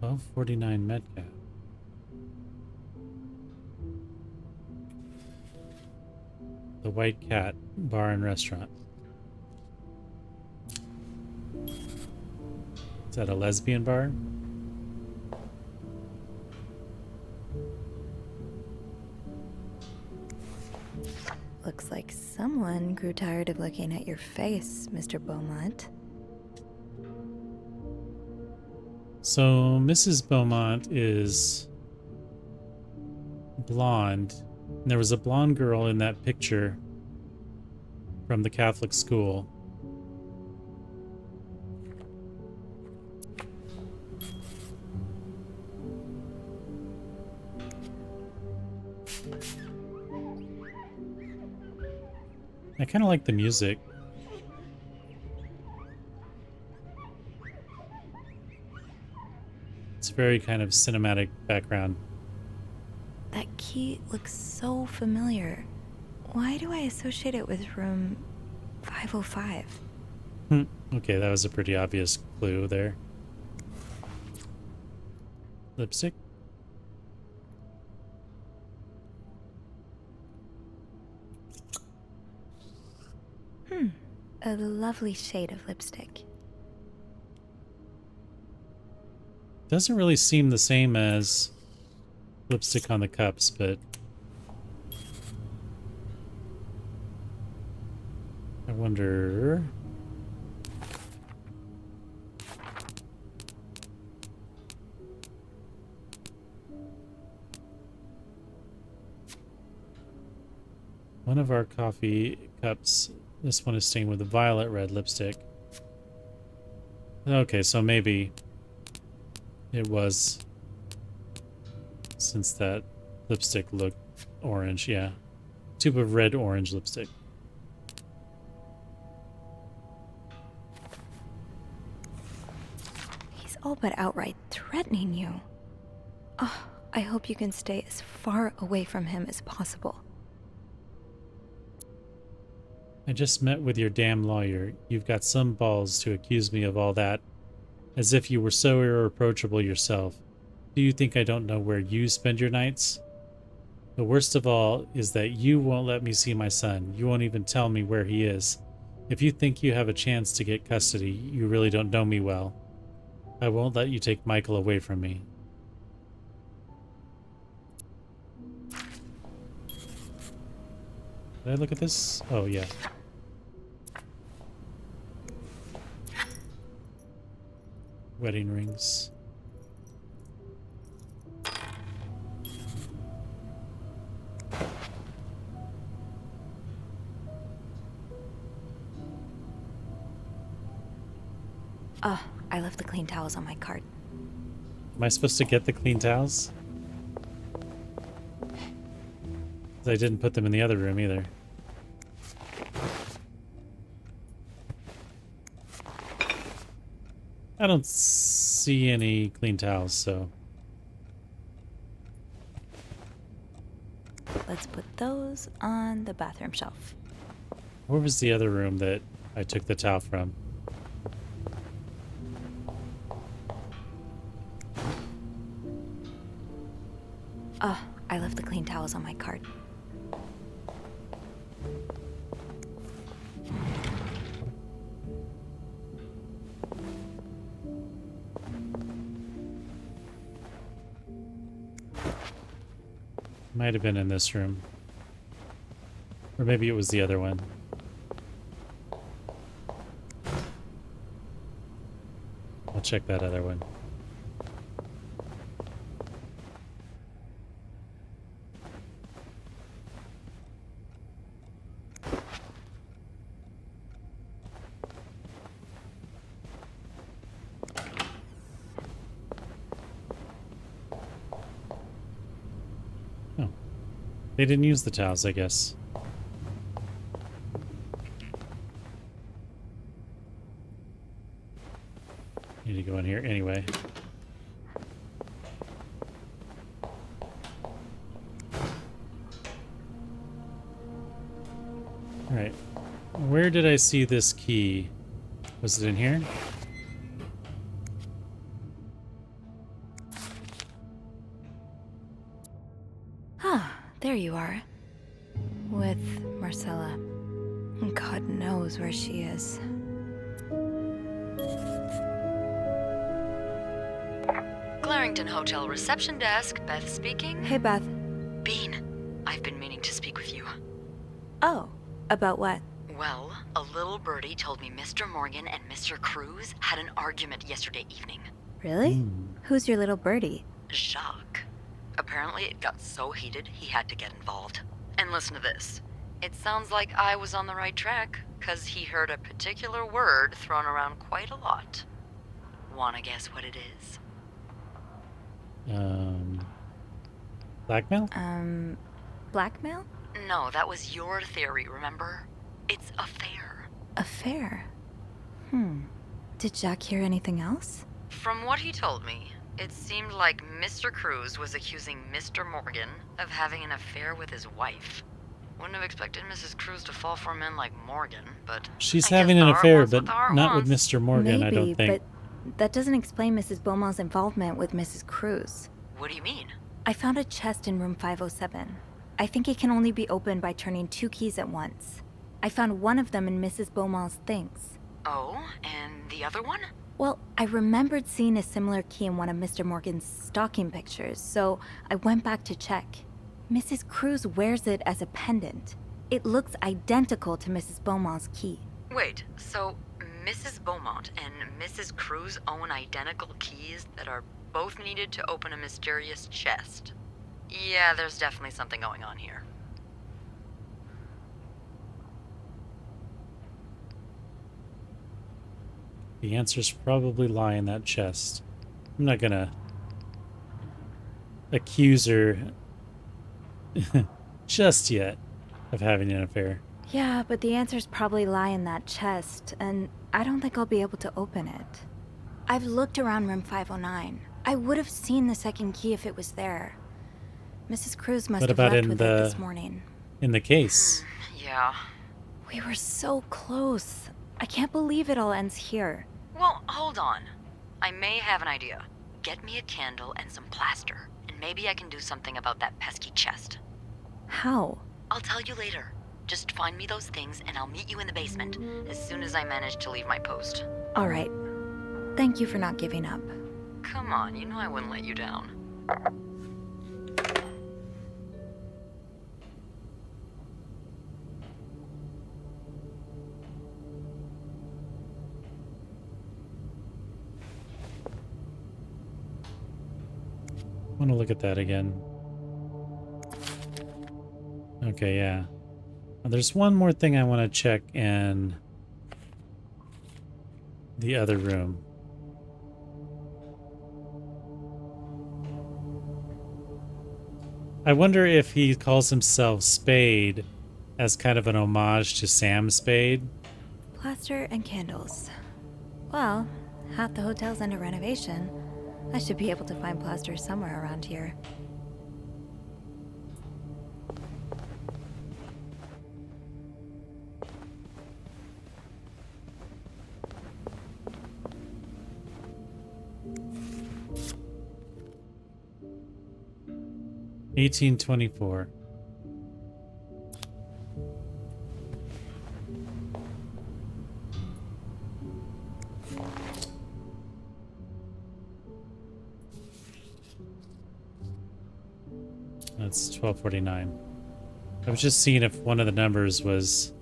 A: $12.49 Metcalf. The White Cat Bar and Restaurant. Is that a lesbian bar?
B: Looks like someone grew tired of looking at your face, Mr. Beaumont.
A: So Mrs. Beaumont is blonde. And there was a blonde girl in that picture from the Catholic school. I kind of like the music. It's very kind of cinematic background.
B: That key looks so familiar. Why do I associate it with room 505?
A: Okay, that was a pretty obvious clue there. Lipstick?
B: A lovely shade of lipstick.
A: Doesn't really seem the same as lipstick on the cups, but I wonder... One of our coffee cups, this one is stained with a violet red lipstick. Okay, so maybe it was, since that lipstick looked orange, yeah. Tube of red-orange lipstick.
B: He's all but outright threatening you. Oh, I hope you can stay as far away from him as possible.
A: I just met with your damn lawyer. You've got some balls to accuse me of all that, as if you were so irreproachable yourself. Do you think I don't know where you spend your nights? The worst of all is that you won't let me see my son. You won't even tell me where he is. If you think you have a chance to get custody, you really don't know me well. I won't let you take Michael away from me. Did I look at this? Oh, yeah. Wedding rings.
B: Oh, I left the clean towels on my cart.
A: Am I supposed to get the clean towels? 'Cause I didn't put them in the other room either. I don't see any clean towels, so...
B: Let's put those on the bathroom shelf.
A: Where was the other room that I took the towel from?
B: Oh, I left the clean towels on my cart.
A: Might have been in this room. Or maybe it was the other one. I'll check that other one. Oh. They didn't use the towels, I guess. Need to go in here anyway. Alright. Where did I see this key? Was it in here?
B: Ah, there you are. With Marcella. God knows where she is.
C: Clarington Hotel reception desk, Beth speaking.
B: Hey, Beth.
C: Bean, I've been meaning to speak with you.
B: Oh, about what?
C: Well, a little birdie told me Mr. Morgan and Mr. Cruz had an argument yesterday evening.
B: Really? Who's your little birdie?
C: Jacques. Apparently it got so heated he had to get involved. And listen to this. It sounds like I was on the right track, 'cause he heard a particular word thrown around quite a lot. Wanna guess what it is?
A: Blackmail?
B: Blackmail?
C: No, that was your theory, remember? It's affair.
B: Affair? Did Jack hear anything else?
C: From what he told me, it seemed like Mr. Cruz was accusing Mr. Morgan of having an affair with his wife. Wouldn't have expected Mrs. Cruz to fall for a man like Morgan, but...
A: She's
C: I guess
A: having
C: the
A: an
C: heart
A: affair,
C: wants
A: but
C: what the heart
A: not with
C: wants.
A: Mr. Morgan,
B: Maybe,
A: I don't think.
B: but that doesn't explain Mrs. Beaumont's involvement with Mrs. Cruz.
C: What do you mean?
B: I found a chest in room 507. I think it can only be opened by turning 2 keys at once. I found one of them in Mrs. Beaumont's things.
C: Oh, and the other one?
B: Well, I remembered seeing a similar key in one of Mr. Morgan's stocking pictures, so I went back to check. Mrs. Cruz wears it as a pendant. It looks identical to Mrs. Beaumont's key.
C: Wait, so Mrs. Beaumont and Mrs. Cruz own identical keys that are both needed to open a mysterious chest? Yeah, there's definitely something going on here.
A: The answers probably lie in that chest. I'm not gonna accuse her just yet of having an affair.
B: Yeah, but the answers probably lie in that chest, and I don't think I'll be able to open it. I've looked around room 509. I would have seen the second key if it was there. Mrs. Cruz must
A: What
B: have
A: about
B: left
A: in
B: with it this morning.
A: In the case?
C: Yeah.
B: We were so close. I can't believe it all ends here.
C: Well, hold on. I may have an idea. Get me a candle and some plaster, and maybe I can do something about that pesky chest.
B: How?
C: I'll tell you later. Just find me those things and I'll meet you in the basement as soon as I manage to leave my post.
B: All right. Thank you for not giving up.
C: Come on, you know I wouldn't let you down.
A: I want to look at that again. Okay, yeah. There's one more thing I want to check in the other room. I wonder if he calls himself Spade as kind of an homage to Sam Spade.
B: Plaster and candles. Well, half the hotel's under renovation. I should be able to find plaster somewhere around here.
A: $18.24. That's $12.49. I was just seeing if one of the numbers was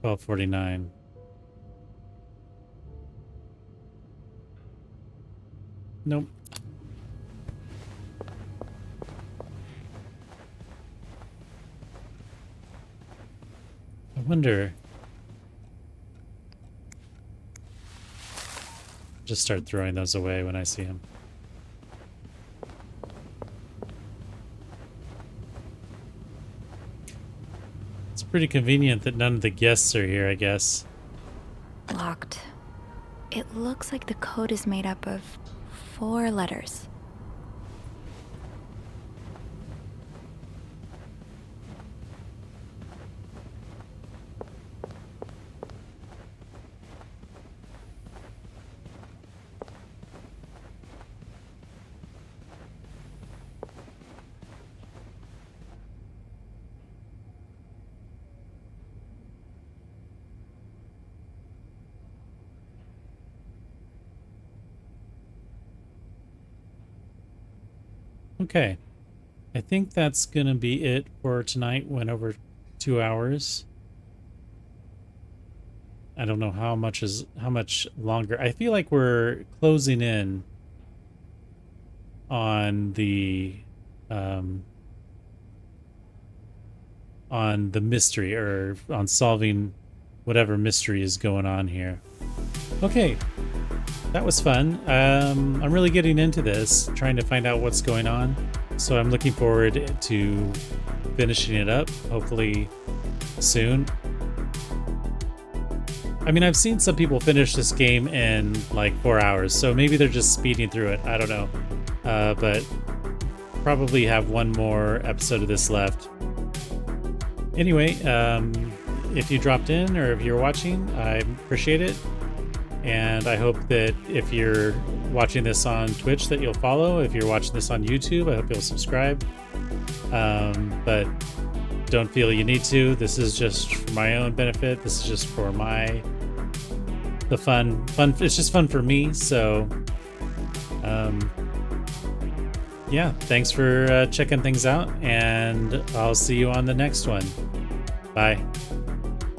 A: $12.49. Nope. I wonder. Just start throwing those away when I see them. It's pretty convenient that none of the guests are here, I guess.
B: Locked. It looks like the code is made up of 4 letters.
A: Okay. I think that's gonna be it for tonight. Went over 2 hours. I don't know how much longer. I feel like we're closing in on the mystery, or on solving whatever mystery is going on here. Okay. That was fun. I'm really getting into this, trying to find out what's going on. So I'm looking forward to finishing it up, hopefully soon. I mean, I've seen some people finish this game in like 4 hours, so maybe they're just speeding through it. I don't know. But probably have one more episode of this left. Anyway, if you dropped in or if you're watching, I appreciate it. And I hope that if you're watching this on Twitch that you'll follow. If you're watching this on YouTube, I hope you'll subscribe. But don't feel you need to. This is just for my own benefit. This is just for my the fun. It's just fun for me. So, yeah, thanks for checking things out, and I'll see you on the next one. Bye.